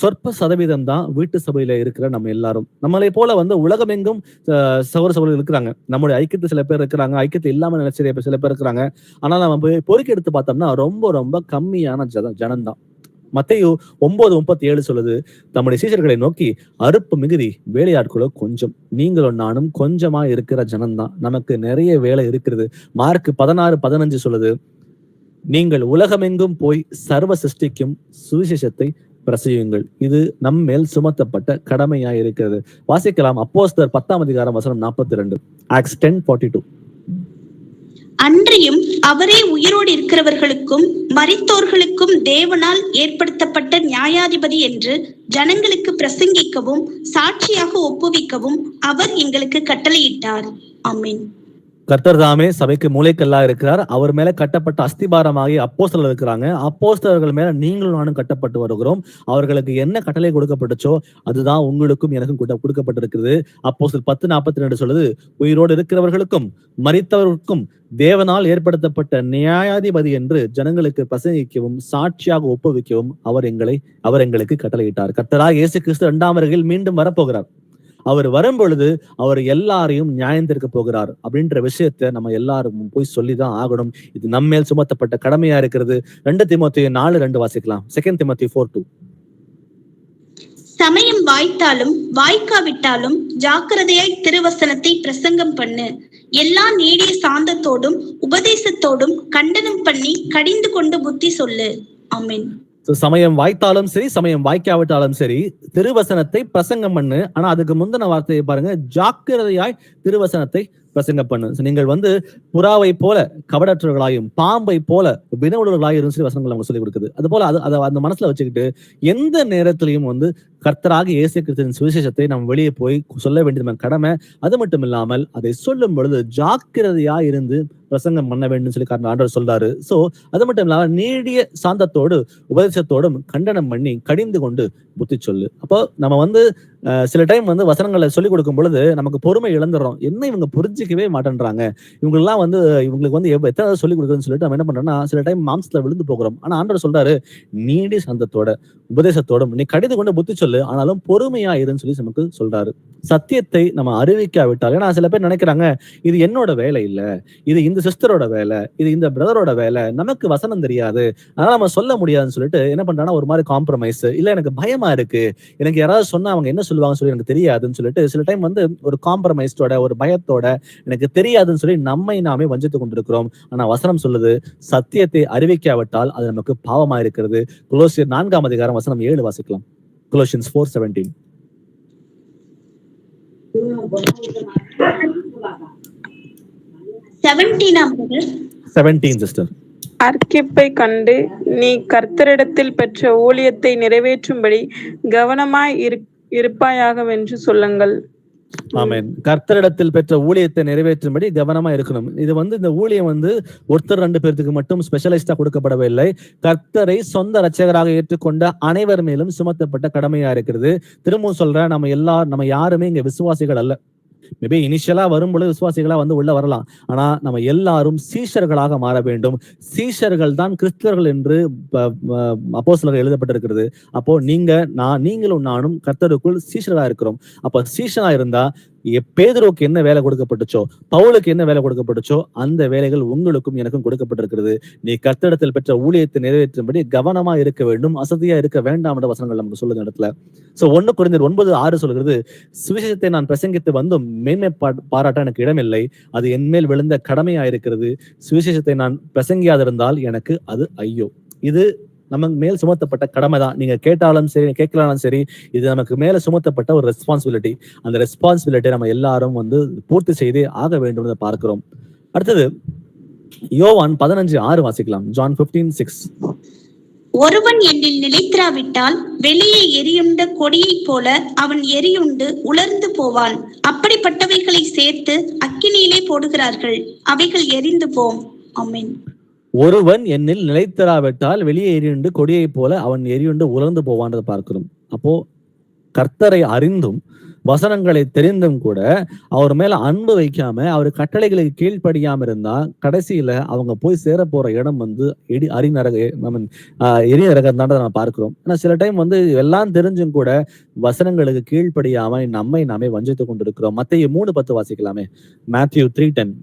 சொற்ப சதவீதம் தான் வீட்டு சபையில இருக்கிற நம்ம எல்லாரும். நம்மளை போல வந்து உலகமெங்கும் சகோதரர்கள் இருக்கிறாங்க. நம்முடைய ஐக்கியத்தை சில பேர் இருக்கிறாங்க, ஐக்கியத்தை இல்லாம நினைச்ச சில பேர் இருக்கிறாங்க. ஆனா நம்ம போய் பொறுக்கி எடுத்து பார்த்தோம்னா ரொம்ப ரொம்ப கம்மியான ஜனம்தான். மத்தேயு 9:37 சொல்லுது, தம்முடைய சீஷர்களை நோக்கி, அறுப்பு மிகுதி, வேலையாட்களோ கொஞ்சம், நீங்களும் நானும் கொஞ்சமா இருக்கிற ஜனம்தான். நமக்கு நிறைய வேலை இருக்கிறது. மார்க் 16:15 சொல்லுது, நீங்கள் உலகமெங்கும் போய் சர்வ சிருஷ்டிக்கும் சுவிசேஷத்தை பிரசவியுங்கள். இது நம் மேல் சுமத்தப்பட்ட கடமையாய் இருக்கிறது. வாசிக்கலாம் அப்போஸ்தலர் 10:42. ஆக்ட்ஸ் 10:42. அன்றியும் அவரே உயிரோடு இருக்கிறவர்களுக்கும் மரித்தோர்களுக்கும் தேவனால் ஏற்படுத்தப்பட்ட நியாயாதிபதி என்று ஜனங்களுக்கு பிரசங்கிக்கவும் சாட்சியாக ஒப்புவிக்கவும் அவர் எங்களுக்கு கட்டளையிட்டார். ஆமென். கர்த்தர் தாமே சபைக்கு மூளைக்கல்லா இருக்கிறார். அவர் மேல கட்டப்பட்ட அஸ்திபாரமாகி அப்போஸ்தலர் இருக்கிறாங்க. அப்போஸ்தலர்கள் மேல நீங்களும் நானும் கட்டப்பட்டு வருகிறோம். அவர்களுக்கு என்ன கட்டளை கொடுக்கப்பட்டுச்சோ அதுதான் உங்களுக்கும் எனக்கும் கொடுக்கப்பட்டிருக்கிறது. அப்போஸ்தலர் 10:42 சொல்லுது, உயிரோடு இருக்கிறவர்களுக்கும் மரித்தவர்களுக்கும் தேவனால் ஏற்படுத்தப்பட்ட நியாயாதிபதி என்று ஜனங்களுக்கு பிரசங்கிக்கவும் சாட்சியாக ஒப்புவிக்கவும் அவர் எங்களுக்கு கட்டளையிட்டார். கர்த்தராகிய இயேசு கிறிஸ்து 2ஆம் வருகையில் மீண்டும் வரப்போகிறார். அவர் வரும்பொழுது அவர் எல்லாரையும் நியாயம் தீர்க்க போகிறார் அப்படின்ற விஷயத்த நம்ம எல்லாரும் போய் சொல்லிதான் ஆகணும். இது நம்மேல் சுமத்தப்பட்ட கடமையா இருக்கிறது. 2 தீமோத்தேயு 4:2 வாசிக்கலாம். 2 Timothy 4:2. சமயம் வாய்த்தாலும் வாய்க்காவிட்டாலும் ஜாக்கிரதையாய் திருவசனத்தை பிரசங்கம் பண்ணு. எல்லா நீடிய சாந்தத்தோடும் உபதேசத்தோடும் கண்டனம் பண்ணி கடிந்து கொண்டு புத்தி சொல்லு. ஆமென். சமயம் வாய்த்தாலும் சரி, சமயம் வாய்க்காவிட்டாலும் சரி, திருவசனத்தை பிரசங்கம் பண்ணு. ஆனா அதுக்கு முந்தின வார்த்தையை பாருங்க, ஜாக்கிரதையாய் திருவசனத்தை பிரசங்கம் பண்ணு. நீங்கள் புறாவை போல கபடற்றவர்களாயும் பாம்பை போல வினவுடர்களாயும் சொல்லி வசனங்கள் அவங்க சொல்லி கொடுக்குது. அது போல அதை அந்த மனசுல வச்சுக்கிட்டு எந்த நேரத்திலையும் கர்த்தராக இயேசு கிறிஸ்துவின் சுவிசேஷத்தை நம்ம வெளியே போய் சொல்ல வேண்டியது நம்ம கடமை. அது மட்டும் இல்லாமல் அதை சொல்லும் பொழுது ஜாக்கிரதையா இருந்து பிரசங்கம் பண்ண வேண்டும் சொல்லி ஆண்டவர் சொல்றாரு. சோ அது மட்டும் இல்லாம நீடிய சாந்தத்தோடு உபதேசத்தோடும் கண்டனம் பண்ணி கடிந்து கொண்டு புத்தி சொல்லு. அப்போ நம்ம சில டைம் வசனங்களை சொல்லிக் கொடுக்கும் பொழுது நமக்கு பொறுமை இழந்துடுறோம். என்ன இவங்க புரிஞ்சிக்கவே மாட்டேன்றாங்க, இவங்கெல்லாம் இவங்களுக்கு எத்தனை சொல்லிக் கொடுக்குறதுன்னு சொல்லிட்டு நம்ம என்ன பண்றோம்னா சில டைம் மாம்சத்துல விழுந்து போகிறோம். ஆனா ஆண்டவர் சொல்றாரு, நீடிய சாந்தத்தோட உபதேசத்தோடும் நீ கடிந்து கொண்டு புத்தி சொல்லு, ஆனாலும் பொறுமையா இருன்னு சொல்லி நமக்கு சொல்றாரு. சத்தியத்தை நம்ம அறிவிக்காவிட்டால், ஏன்னா சில பேர் நினைக்கிறாங்க இது என்னோட வேலை இல்ல, இது இந்த சிஸ்டரோட வேலை, இது இந்த பிரதரோட வேலை, நமக்கு வசனம் தெரியாது, அதனால நம்ம சொல்ல முடியாதுன்னு சொல்லிட்டு என்ன பண்றாங்கன்னா ஒரு மாதிரி காம்ப்ரமைஸ், இல்ல எனக்கு பயமா இருக்கு, எனக்கு யாராவது சொன்னா அவங்க என்ன சொல்லுவாங்கன்னு சொல்லி எனக்கு தெரியாதுன்னு சொல்லிட்டு சில டைம் ஒரு காம்ப்ரமைஸோட ஒரு பயத்தோட எனக்கு தெரியாதுன்னு சொல்லி நம்மை நாமே வஞ்சித்து கொண்டிருக்கிறோம். ஆனா வசனம் சொல்லுது, சத்தியத்தை அறிவிக்காவிட்டால் அது நமக்கு பாவமா இருக்கிறது. கொலோசியர் 4ஆம் அதிகாரம் வசனம் 7 வாசிக்கலாம். Colossians 4:17. 17 சிஸ்டர். அர்க்கிப்பை கண்டு நீ கர்த்தரிடத்தில் பெற்ற ஊழியத்தை நிறைவேற்றும்படி கவனமாய் இருப்பாயாகவென்று சொல்லுங்கள். ஆமென். கர்த்தரிடத்தில் பெற்ற ஊழியத்தை நிறைவேற்றும்படி கவனமா இருக்கணும். இது இந்த ஊழியம் ஒருத்தர் 2 பேருக்கு மட்டும் ஸ்பெஷலிஸ்டா கொடுக்கப்படவில்லை. கர்த்தரை சொந்த ரட்சகராக ஏற்றுக்கொண்ட அனைவர் மேலும் சுமத்தப்பட்ட கடமையா இருக்கிறது. திரும்பவும் சொல்றேன், நம்ம யாருமே இங்க விசுவாசிகள் அல்ல. மேபி இனிஷியலா வரும்பொழுது விசுவாசிகளா உள்ள வரலாம். ஆனா நம்ம எல்லாரும் சீஷர்களாக மாற வேண்டும். சீஷர்கள் தான் கிறிஸ்தவர்கள் என்று அப்போஸ்தலர்கள் எழுதப்பட்டிருக்கிறது. அப்போ நீங்களும் நானும் கர்த்தருக்குள் சீஷர்களா இருக்கிறோம். அப்ப சீஷனா இருந்தா பேதுருவுக்கு என்ன வேலை கொடுக்கப்பட்டுச்சோ, பவுலுக்கு என்ன வேலை கொடுக்கப்பட்டுச்சோ அந்த வேலைகள் உங்களுக்கும் எனக்கும் கொடுக்கப்பட்டிருக்கிறது. நீ கர்த்தரிடத்தில் பெற்ற ஊழியத்தை நிறைவேற்றும்படி கவனமா இருக்க வேண்டும், அசதியா இருக்க வேண்டாம் என்ற வசனங்கள் நமக்கு சொல்லுங்க இடத்துல. சோ 1 கொரிந்தியர் 9:6 சொல்கிறது, சுவிசேஷத்தை நான் பிரசங்கித்து வந்தும் மேன்மை பாராட்ட எனக்கு இடமில்லை, அது என் மேல் விழுந்த கடமையா இருக்கிறது. சுவிசேஷத்தை நான் பிரசங்கியாதிருந்தால் எனக்கு அது ஐயோ. இது நமக்கு மேல் சுமத்தப்பட்ட கடமை தான். நீங்க கேட்டாலும் சரி கேட்கலாம் சரி, இது நமக்கு மேல சுமத்தப்பட்ட ஒரு ரெஸ்பான்சிபிலிட்டி. அந்த ரெஸ்பான்சிபிலிட்டி நம்ம எல்லாரும் பூர்த்தி செய்தே ஆக வேண்டும் பார்க்கிறோம். அடுத்தது யோவான் 15:6 வாசிக்கலாம். John 15:6. ஒருவன் என்னில் நிலைத்திராவிட்டால் வெளியே எரியுண்ட கொடியை போல அவன் எரியுண்டு உலர்ந்து போவான். அப்படிப்பட்டவைகளை சேர்த்து அக்கினியிலே போடுகிறார்கள், அவைகள் எரிந்து போம். ஆமென். ஒருவன் என்னில் நிலைத்திராவிட்டால் வெளியே எரியுண்டு கொடியை போல அவன் எரியுண்டு உலர்ந்து போவான்றதை பார்க்கிறோம். அப்போ கர்த்தரை அறிந்தும் வசனங்களை தெரிந்தும் கூட அவர் மேல அன்பு வைக்காம அவர் கட்டளைகளுக்கு கீழ்ப்படியாம இருந்தா கடைசியில அவங்க போய் சேர போற இடம் எரிநரகம் தான் நம்ம பார்க்கிறோம். ஆனா சில டைம் எல்லாம் தெரிஞ்சும் கூட வசனங்களுக்கு கீழ்ப்படியாம நம்மை நாமே வஞ்சித்துக் கொண்டிருக்கிறோம். மத்தேயு 3:10 வாசிக்கலாமே. Matthew 3:10.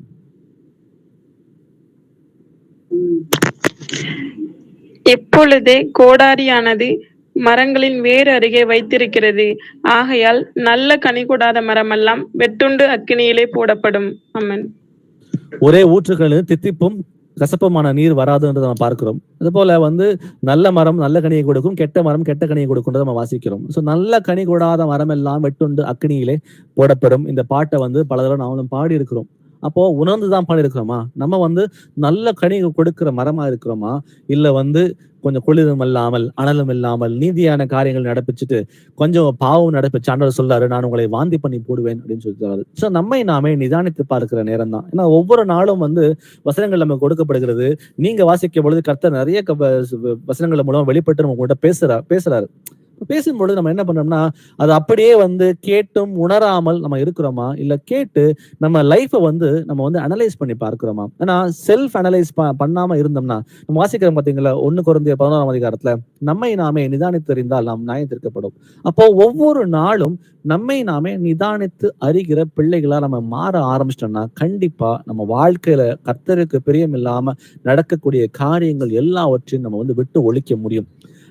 எப்பொழுதே கோடாரியானது மரங்களின் வேறு அருகே வைத்திருக்கிறது, ஆகையால் நல்ல கனி கொடாத மரமெல்லாம் வெட்டுண்டு அக்கினியிலே போடப்படும். ஆமென். ஒரே ஊற்றுகளில் தித்திப்பும் கசப்புமான நீர் வராதுன்றதை நம்ம பார்க்கிறோம். அது போல நல்ல மரம் நல்ல கனியை கொடுக்கும், கெட்ட மரம் கெட்ட கனியை கொடுக்கும்ன்றதை நம்ம வாசிக்கிறோம். சோ நல்ல கனி கொடாத மரம் எல்லாம் வெட்டுண்டு அக்கினியிலே போடப்படும். இந்த பாட்டை பல தடவை நாமளும் பாடி இருக்கிறோம். அப்போ உணர்ந்துதான் பண்ணிருக்கிறோமா? நம்ம வந்து நல்ல கனி கொடுக்கிற மரமா இருக்கிறோமா? இல்ல வந்து கொஞ்சம் குளிரும் இல்லாமல் அனலும் இல்லாமல் நீதியான காரியங்கள் நடப்பிச்சுட்டு கொஞ்சம் பாவம் நடப்பிச்சு ஆண்டவர் சொல்றாரு, நான் உங்களை வாந்தி பண்ணி போடுவேன் அப்படின்னு சொல்றாரு. சோ நம்மை நாமே நிதானித்து பார்க்கிற நேரம் தான். ஏன்னா ஒவ்வொரு நாளும் வந்து வசனங்கள் நமக்கு கொடுக்கப்படுகிறது. நீங்க வாசிக்கும் பொழுது கர்த்தர் நிறைய வசனங்கள் மூலம் வெளிப்பட்டு நம்ம கூட பேசுறாரு. பேசும்பொழுது நம்ம என்ன பண்றோம்னா, அது அப்படியே வந்து கேட்டும் உணராமல் நம்ம இருக்கிறோமா? இல்ல கேட்டு நம்ம லைஃப வந்து நம்ம வந்து அனலைஸ் பண்ணி பார்க்கிறோமா? ஏன்னா செல்ஃப் அனலைஸ் பண்ணாம இருந்தோம்னா, நம்ம வாசிக்கிறோம் பாத்தீங்களா? 1 கொரிந்தியர் 11ஆம் அதிகாரத்துல, நம்மை நாமே நிதானித்தறிந்தால் நாம் நியாயம் தீர்க்கப்படும். அப்போ ஒவ்வொரு நாளும் நம்மை நாமே நிதானித்து அறிகிற பிள்ளைகளா நம்ம மாற ஆரம்பிச்சிட்டோம்னா, கண்டிப்பா நம்ம வாழ்க்கையில கர்த்தருக்கு பிரியம் இல்லாம நடக்கக்கூடிய காரியங்கள் எல்லாவற்றையும் நம்ம வந்து விட்டு ஒழிக்க முடியும்.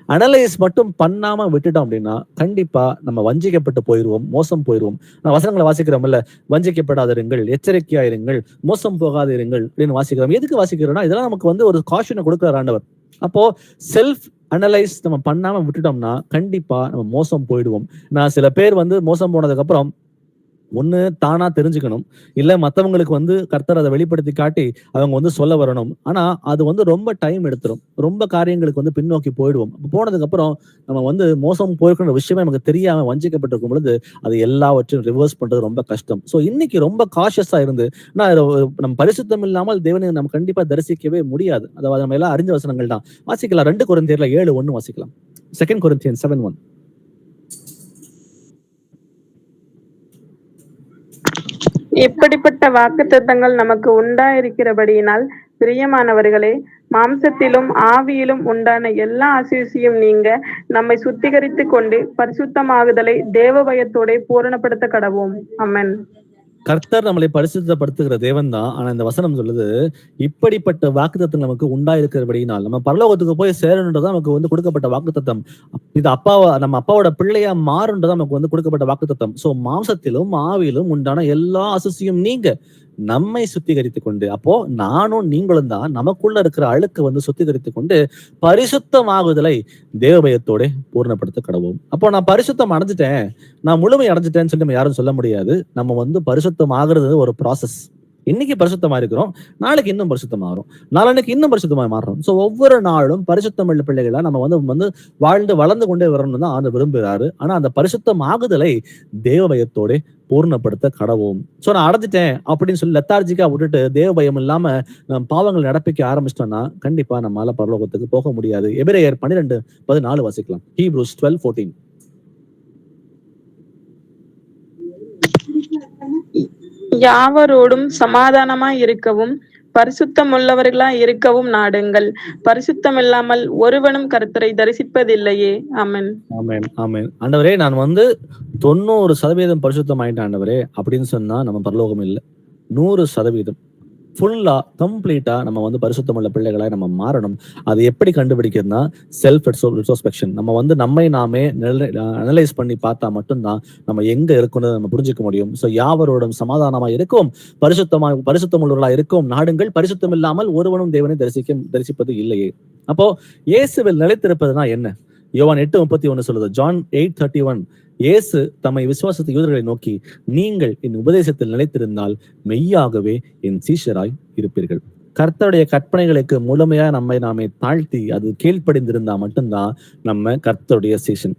அனலைஸ் மட்டும் பண்ணாம விட்டுட்டோம் அப்படின்னா கண்டிப்பா நம்ம வஞ்சிக்கப்பட்டு போயிருவோம், மோசம் போயிருவோம். நான் வசனங்களை வாசிக்கிறோம்ல, வஞ்சிக்கப்படாதிருங்கள், எச்சரிக்கையாயிருங்கள், மோசம் போகாதிருங்கள் அப்படின்னு வாசிக்கிறோம். எதுக்கு வாசிக்கிறோம்னா இதெல்லாம் நமக்கு வந்து ஒரு காஷனை கொடுக்கிறார் ஆண்டவர். அப்போ செல்ஃப் அனலைஸ் நம்ம பண்ணாம விட்டுட்டோம்னா கண்டிப்பா நம்ம மோசம் போயிடுவோம். நான் சில பேர் வந்து மோசம் போனதுக்கு அப்புறம் ஒண்ணு தானா தெரிஞ்சுக்கணும், இல்ல மத்தவங்களுக்கு வந்து கர்த்தர் அதை வெளிப்படுத்தி காட்டி அவங்க வந்து சொல்ல வரணும். ஆனா அது வந்து ரொம்ப டைம் எடுத்துரும், ரொம்ப காரியங்களுக்கு வந்து பின்னோக்கி போயிடுவோம். போனதுக்கு அப்புறம் நம்ம வந்து மோசம் போயிருக்கிற விஷயமே நமக்கு தெரியாம வஞ்சிக்கப்பட்டிருக்கும் பொழுது அது எல்லாவற்றையும் ரிவர்ஸ் பண்றது ரொம்ப கஷ்டம். சோ இன்னைக்கு ரொம்ப காஷியஸா இருந்து நம்ம பரிசுத்தம் இல்லாமல் தேவனை நம்ம கண்டிப்பா தரிசிக்கவே முடியாது. அதாவது நம்ம எல்லாம் அறிஞ்ச வசனங்கள் தான். வாசிக்கலாம் 2 கொரிந்தியர்ல 7:1 வாசிக்கலாம். 2 Corinthians 7:1. எப்படிப்பட்ட வாக்குத்தத்தங்கள் நமக்கு உண்டாயிருக்கிறபடியினால் பிரியமானவர்களே, மாம்சத்திலும் ஆவியிலும் உண்டான எல்லா அசூசியும் நீங்க நம்மை சுத்திகரித்துக் கொண்டு பரிசுத்தமாகுதலை தேவ பயத்தோட பூரணப்படுத்த கடவோம். ஆமென். கர்த்தர் நம்மளை பரிசுத்தப்படுத்துகிற தேவன் தான். ஆனா இந்த வசனம் சொல்லுது, இப்படிப்பட்ட வாக்குத்தத்தம் நமக்கு உண்டாயிருக்கிறபடியினால் நம்ம பரலோகத்துக்கு போய் சேரணுன்றதான் நமக்கு வந்து கொடுக்கப்பட்ட வாக்குத்தத்தம். இது நம்ம அப்பாவோட பிள்ளையா மாறுன்றதான் நமக்கு வந்து கொடுக்கப்பட்ட வாக்குத்தத்தம். சோ மாம்சத்திலும் ஆவியிலும் உண்டான எல்லா அசுசியும் நீங்க நம்மை சுத்திகரித்துக் கொண்டு, அப்போ நானும் நீங்களும் தான் நமக்குள்ள இருக்கிற அழுக்கு வந்து சுத்திகரித்துக் கொண்டு பரிசுத்தமாகுதலை தேவபயத்தோட பூர்ணப்படுத்த கடவோம். அப்போ நான் பரிசுத்தம் அடைஞ்சிட்டேன், நான் முழுமை அடைஞ்சிட்டேன்னு சொல்லி நம்ம யாரும் சொல்ல முடியாது. நம்ம வந்து பரிசுத்தம் ஆகுறது ஒரு ப்ராசஸ். இன்னைக்கு பரிசுத்தமா இருக்கிறோம், நாளைக்கு இன்னும் பரிசுத்தமாகறோம், நாளைக்கு இன்னும் பரிசுத்தமா மாறுறோம். சோ ஒவ்வொரு நாளும் பரிசுத்தம் உள்ள பிள்ளைகளா நம்ம வந்து வாழ்ந்து வளர்ந்து கொண்டே வரணும்னு தான் ஆண்டு விரும்புகிறாரு. ஆனா அந்த பரிசுத்தம் ஆகுதலை தேவ பயத்தோட பூர்ணப்படுத்த கடவோம். சோ நான் அடைஞ்சிட்டேன் அப்படின்னு சொல்லி லெத்தார்ஜிக்கா விட்டுட்டு தேவ பயம் இல்லாம பாவங்கள் நடப்பிக்க ஆரம்பிச்சிட்டோம்னா கண்டிப்பா நம்மளால பரலோகத்துக்கு போக முடியாது. எபிரேயர் 12:14 வாசிக்கலாம். Hebrews 12:14. யாவரோடும் சமாதானமாய் இருக்கவும் பரிசுத்தமுள்ளவர்களாய் இருக்கவும் நாடுங்கள். பரிசுத்தம் இல்லாமல் ஒருவனும் கர்த்தரை தரிசிப்பதில்லையே. ஆமென். ஆமென், ஆமென். ஆண்டவரே நான் வந்து 90% பரிசுத்தம் ஆயிட்டேன் ஆண்டவரே அப்படின்னு சொன்னா நம்ம பரலோகம் இல்லை. 100% ஃபுல்லா கம்ப்ளீட்டா நம்ம வந்து பரிசுத்தமுள்ள பிள்ளைகளாய் நம்ம மாறணும். அது எப்படி கண்டுபிடிக்கிறதுனா செல்ஃப் ரெட்ரோஸ்பெக்ஷன். நம்ம வந்து நம்மை நாமே அனலைஸ் பண்ணி பார்த்தா மட்டும்தான் நம்ம எங்க இருக்கணும் நம்ம புரிஞ்சுக்க முடியும். சோ யாவரோடும் சமாதானமா இருக்கும், பரிசுத்தமுள்ளவர்களா இருக்கும் நாடுங்கள், பரிசுத்தம் இல்லாமல் ஒருவனும் தேவனை தரிசிப்பது இல்லையே. அப்போ இயேசுவில் நிலைத்திருப்பதுனா என்ன? யோவான் 8:31 சொல்லுது. John 8:31. இயேசு தம்மை விசுவாசித்த யூதர்களை நோக்கி, நீங்கள் என் உபதேசத்தில் நிலைத்திருந்தால் மெய்யாகவே என் சீஷராய் இருப்பீர்கள். கர்த்தருடைய கற்பனைகளுக்கு முழுமையா நம்மை நாமே தாழ்த்தி அது கீழ்ப்படிந்திருந்தா மட்டும்தான் நம்ம கர்த்தருடைய சீஷன்.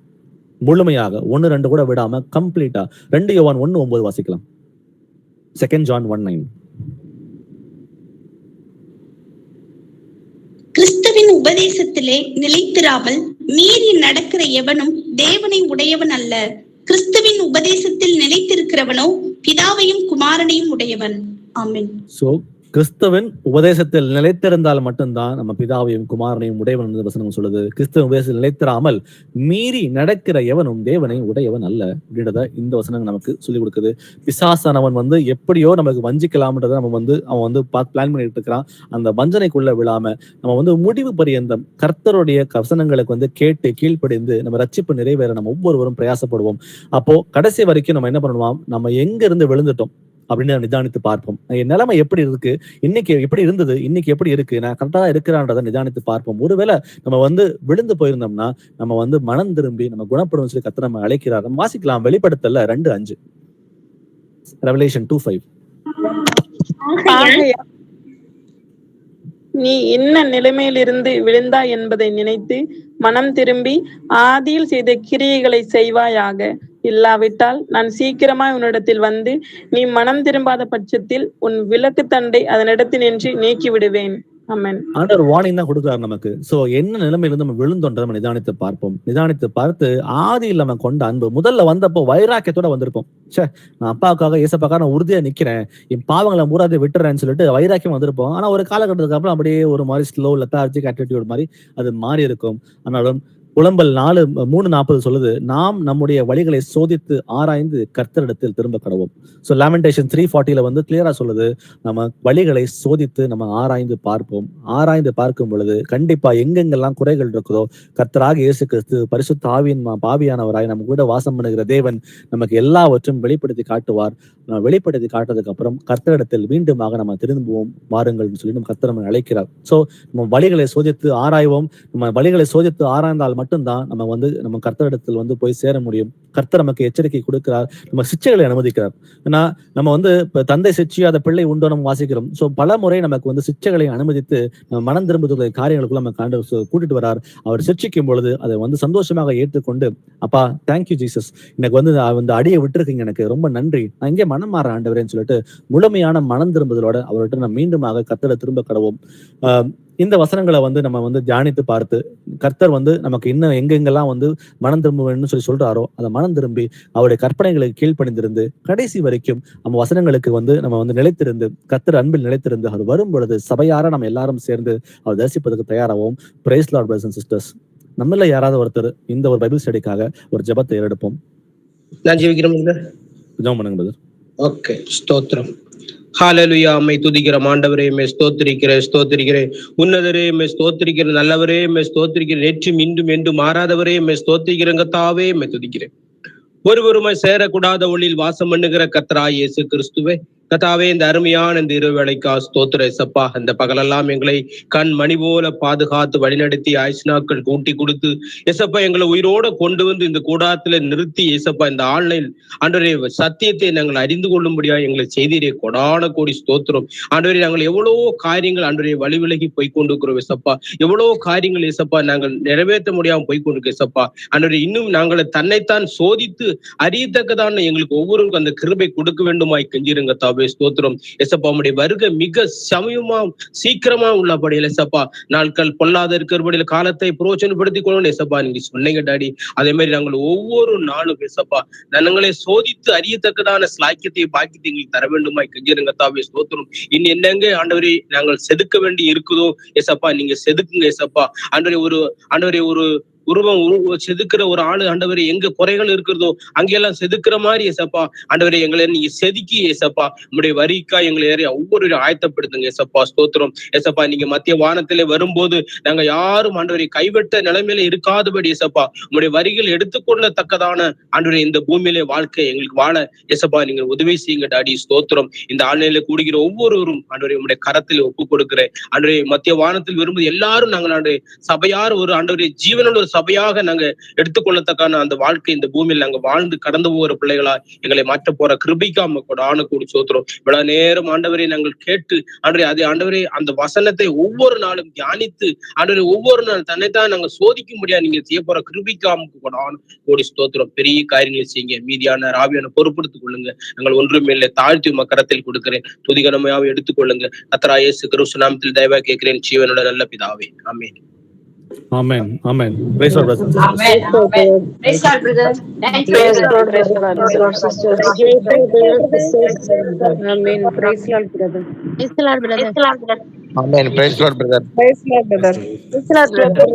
முழுமையாக 1-2 கூட விடாம கம்ப்ளீட்டா. 2 யோவான் 1:9 வாசிக்கலாம். 2 John 1:9. கிறிஸ்துவின் உபதேசத்திலே நிலைத்திராமல் மீறி நடக்கிற எவனும் தேவனை உடையவன் அல்ல. கிறிஸ்துவின் உபதேசத்தில் நிலைத்திருக்கிறவனோ பிதாவையும் குமாரனையும் உடையவன். ஆமென். சோ கிறிஸ்துவின் உபதேசத்தில் நிலைத்திருந்தால் மட்டும்தான் நம்ம பிதாவையும் குமாரனையும் உடையவன் என்று வசனம் சொல்லுது. கிறிஸ்துவ உபதேசத்தில் நிலைத்திராமல் மீறி நடக்கிற எவனும் தேவனை உடையவன் அல்ல அப்படின்றத இந்த வசனம் நமக்கு சொல்லிக் கொடுக்குது. பிசாசானவன் வந்து எப்படியோ நமக்கு வஞ்சிக்கலாம்ன்றத நம்ம வந்து அவன் வந்து பிளான் பண்ணிட்டு இருக்கிறான். அந்த வஞ்சனைக்குள்ள விழாம நம்ம வந்து முடிவு பரியந்தம் கர்த்தருடைய வசனங்களுக்கு வந்து கேட்டு கீழ்ப்படிந்து நம்ம ரட்சிப்பு நிறைவேற நம்ம ஒவ்வொருவரும் பிரயாசப்படுவோம். அப்போ கடைசி வரைக்கும் நம்ம என்ன பண்ணுவோம், நம்ம எங்க இருந்து விழுந்துட்டோம் அப்படின்னு நிதானித்து பார்ப்போம். என் நிலைமை எப்படி இருக்கு, இன்னைக்கு எப்படி இருந்தது, இன்னைக்கு எப்படி இருக்கு, நான் கரெக்டா தான் இருக்கிறான்றதை நிதானித்து பார்ப்போம். ஒருவேளை நம்ம வந்து விழுந்து போயிருந்தோம்னா நம்ம வந்து மனம் திரும்பி நம்ம குணப்படும் சொல்லி கர்த்தர் நம்ம அழைக்கிறார். நம்ம வாசிக்கலாம் வெளிப்படுத்தல 2:5. Revelation 2:5. ஆகையால் நீ என்ன நிலைமையிலிருந்து விழுந்தாய் என்பதை நினைத்து மனம் திரும்பி ஆதியில் செய்த கிரியைகளை செய்வாயாக. இல்லாவிட்டால் நான் சீக்கிரமாய் உன்னிடத்தில் வந்து நீ மனம் திரும்பாத பட்சத்தில் உன் விளக்கு தண்டை அதனிடத்தினின்று நீக்கி விடுவேன். ஆமென். ஆண்டவர் வார்னிங் தான் கொடுக்குறாரு நமக்கு. சோ என்ன நிலைமையிலிருந்து நம்ம விழுந்தோன்றதை நம்ம நிதானித்து பார்ப்போம். நிதானித்து பார்த்து ஆதியில் நம்ம கொண்ட அன்பு முதல்ல வந்தப்போ வைராக்கியத்தோட வந்திருப்போம். ச்சே, நான் அப்பாவுக்காக ஏசப்பாக்காக நான் உறுதியா நிக்கிறேன், என் பாவங்களை மூறாதை விட்டுறேன்னு சொல்லிட்டு வைராக்கியம் வந்திருப்போம். ஆனா ஒரு காலகட்டத்துக்கு அப்புறம் அப்படியே ஒரு மாதிரி ஸ்லோ லெத்தார்ஜிக் ஆட்டிடியூட் மாதிரி அது மாறி இருக்கும். ஆனாலும் புலம்பல் 3:40 சொல்லுது, நாம் நம்முடைய வழிகளை சோதித்து ஆராய்ந்து கர்த்தரிடத்தில் திரும்ப கடவோம். ஸோ லாமெண்டேஷன் 3:40 வந்து கிளியரா சொல்லுது, நம்ம வழிகளை சோதித்து நம்ம ஆராய்ந்து பார்ப்போம். ஆராய்ந்து பார்க்கும் பொழுது கண்டிப்பா எங்கெங்கெல்லாம் குறைகள் இருக்குதோ கர்த்தராக இயேசு கிறிஸ்து பரிசுத்த ஆவியின் பாவியானவராய் நம்ம கூட வாசம் பண்ணுகிற தேவன் நமக்கு எல்லாவற்றும் வெளிப்படுத்தி காட்டுவார். வெளிப்படுத்தி காட்டுறதுக்கு அப்புறம் கர்த்தரிடத்தில் மீண்டுமாக நம்ம திரும்புவோம் வாருங்கள் சொல்லி நம்ம கர்த்தர் நம்ம அழைக்கிறார். ஸோ நம்ம வழிகளை சோதித்து ஆராய்வோம். நம்ம வழிகளை சோதித்து ஆராய்ந்தால் மட்டும்தான் நம்ம கர்த்தரிடத்தில் போய் சேர முடியும். கர்த்தர் நமக்கு எச்சரிக்கை கொடுக்கிறார், நம்ம சிச்சைகளை அனுமதிக்கிறார். ஏன்னா நம்ம இப்ப தந்தை சிச்சையாத பிள்ளை உண்டோ நம்ம வாசிக்கிறோம். சோ பல முறை நமக்கு சிச்சைகளை அனுமதித்து நம்ம மனம் திரும்புகிற காரியங்களுக்குள்ள நம்ம கூட்டிட்டு வரார். அவர் சிக்ஷிக்கும் பொழுது அதை சந்தோஷமாக ஏற்றுக்கொண்டு, அப்பா தேங்க்யூ ஜீசஸ், எனக்கு அந்த அடியை விட்டுருக்கீங்க, எனக்கு ரொம்ப நன்றி, நான் இங்கே மனம் மாற ஆண்டவரேன்னு சொல்லிட்டு முழுமையான மனம் திரும்புதலோட அவர்கிட்ட நம்ம மீண்டுமாக கர்த்தரை திரும்ப கடவோம். இந்த வசனங்களை நம்ம தியானித்து பார்த்து கர்த்தர் நமக்கு இன்னும் எங்கெங்கெல்லாம் மனம் திரும்ப வேணும்னு சொல்றாரோ அதை மனம் திரும்பி அவருடைய கற்பனைகளுக்கு கீழ்ப்பணிந்திருந்து கடைசி வரைக்கும் நம்ம வசனங்களுக்கு நம்ம நிலைத்திருந்து கர்த்தர் அன்பில் நிலைத்திருந்து அவர் வரும் பொழுது சபையார நம்ம எல்லாரும் சேர்ந்து அவர் தரிசிப்பதற்கு தயாராகவும். Praise Lord brothers and sisters. நம்மள யாராவது ஒருத்தர் இந்த ஒரு பைபிள் ஸ்டடிக்காக ஒரு ஜெபத்தை ஏறெடுப்போம். நான் ஜெபிக்கிறேன். ஜெபம் பண்ணுங்க பிரதர். ஓகே, ஸ்தோத்திரம். ஹalleluya. மை துதிக்கிறேன் ஆண்டவரே, மை ஸ்தோத்திரிக்கிறேன். உன்னதரே மை ஸ்தோத்திரிக்கிறேன். நல்லவரே மை ஸ்தோத்திரிக்கிறேன். நேற்றும் இன்றும் என்றும் மாறாதவரே மை ஸ்தோத்திரிக்கிறேன். கர்த்தாவே மை துதிக்கிறேன். ஒருவருமாய் சேரக்கூடாத ஒளியில் வாசம் பண்ணுகிற கர்த்தராய் இயேசு கிறிஸ்துவே, கர்த்தாவே இந்த அருமையான இந்த இரவேளைக்கா ஸ்தோத்திர ஏசப்பா. இந்த பகலெல்லாம் எங்களை கண் மணி போல பாதுகாத்து வழிநடத்தி ஆயுசு நாட்கள் கூட்டி கொடுத்து ஏசப்பா எங்களை உயிரோட கொண்டு இந்த கூடாரத்துல நிறுத்தி ஏசப்பா இந்த ஆன்லைன் ஆண்டவரே சத்தியத்தை நாங்கள் அறிந்து கொள்ளும்படியா எங்களை செய்திரே கொடான கோடி ஸ்தோத்திரம். ஆண்டவரே நாங்கள் எவ்வளவோ காரியங்கள் ஆண்டவரே வழி விலகி போய் கொண்டிருக்கிறோம் ஏசப்பா. எவ்வளவோ காரியங்கள் ஏசப்பா நாங்கள் நிறைவேற்ற முடியாம போய் கொண்டிருக்கோம் ஏசப்பா. ஆண்டவரே இன்னும் நாங்களை தன்னைத்தான் சோதித்து அறியத்தக்கதான எங்களுக்கு ஒவ்வொருவருக்கும் அந்த கிருபை கொடுக்க வேண்டுமாய் கெஞ்சிருங்க தாவே. ஸ்தோத்திரம் ஏசப்பா. உம்முடைய வருகை மிக சமயமா சீக்கிரமா உள்ளபடியில் ஏசப்பா நாட்கள் பொல்லாத இருக்கிறபடியில காலத்தை புரோஜனப்படுத்திக் கொள்ளணும் ஏசப்பா. நீங்க சொன்னீங்க டாடி. அதே மாதிரி நாங்கள் ஒவ்வொரு நாளும் ஏசப்பா நாங்களை சோதித்து அறியத்தக்கதான ஸ்லாக்கியத்தை பாக்கியத்தை எங்களுக்கு தர வேண்டுமாய் கெஞ்சிருங்க தாவே. ஸ்தோத்திரம். இன்னும் என்னங்க ஆண்டவரே நாங்கள் செதுக்க வேண்டி இருக்குதோ ஏசப்பா நீங்க செதுக்குங்க ஏசப்பா. ஆண்டவரே ஒரு உருவம் செதுக்கிற ஒரு ஆளு ஆண்டவரே எங்க குறைகள் இருக்கிறதோ அங்கெல்லாம் செதுக்குற மாதிரி ஏசப்பா ஆண்டவரே எங்களை நீங்க செதுக்கி ஏசப்பா உங்களுடைய வரிக்கா எங்களை ஏறி ஒவ்வொரு ஆயத்தப்படுத்துங்க ஏசப்பா. ஸ்தோத்திரம் ஏசப்பா. நீங்க மத்திய வானத்திலே வரும்போது நாங்க யாரும் ஆண்டவரை கைவிட்ட நிலைமையில இருக்காதபடி ஏசப்பா உங்களுடைய வரிகள் எடுத்துக்கொள்ளத்தக்கதான ஆண்டவரே இந்த பூமியிலே வாழ்க்கை எங்களுக்கு வாழ ஏசப்பா நீங்க உதவி செய்யுங்க டாடி. ஸ்தோத்திரம். இந்த ஆன்லைன்ல கூடுகிற ஒவ்வொருவரும் ஆண்டவரை உங்களுடைய கரத்தில் ஒப்பு கொடுக்கிறேன் ஆண்டவரே. மத்திய வானத்தில் வரும்போது எல்லாரும் நாங்கள் ஆண்டவரே சபையார் ஒரு ஆண்டவரே ஜீவனோட சபையாக நாங்க எடுத்துக்கொள்ளத்தக்கான அந்த வாழ்க்கை இந்த பூமியில் நாங்க வாழ்ந்து கடந்து போகிற பிள்ளைகளா எங்களை மாற்ற போற கிருபிக்காம கூட கூடி சோத்திரம். இவ்வளவு நேரம் ஆண்டவரை நாங்கள் கேட்டு ஆண்டவரே அதே ஆண்டவரே அந்த வசனத்தை ஒவ்வொரு நாளும் தியானித்து ஆண்டவரை ஒவ்வொரு நாள் தன்னைத்தான் நாங்க சோதிக்க முடியாது நீங்க செய்ய போற கிருபிக்காம கூட கோடி ஸ்தோத்திரம். பெரிய காரியங்களை செய்யுங்க. மீதியான ராவியான பொறுப்படுத்திக் கொள்ளுங்க. நாங்கள் ஒன்றுமே இல்லை தாழ்த்தி மக்கரத்தில் கொடுக்கிறேன். துதிகரமையாக எடுத்துக்கொள்ளுங்க. கர்த்தரா இயேசு கிறிஸ்து நாமத்தில் தயவாக கேட்கிறேன் ஜீவனோட நல்ல பிதாவே. ஆமென். Amen. Amen. Praise God, brothers. Amen. Amen. Praise God, brother. Thank you. Praise God, praise God, sisters. Amen. Praise God, brother. Praise the Lord, brother. Amen. Praise God, brother. Praise God, brother. Praise God, brother.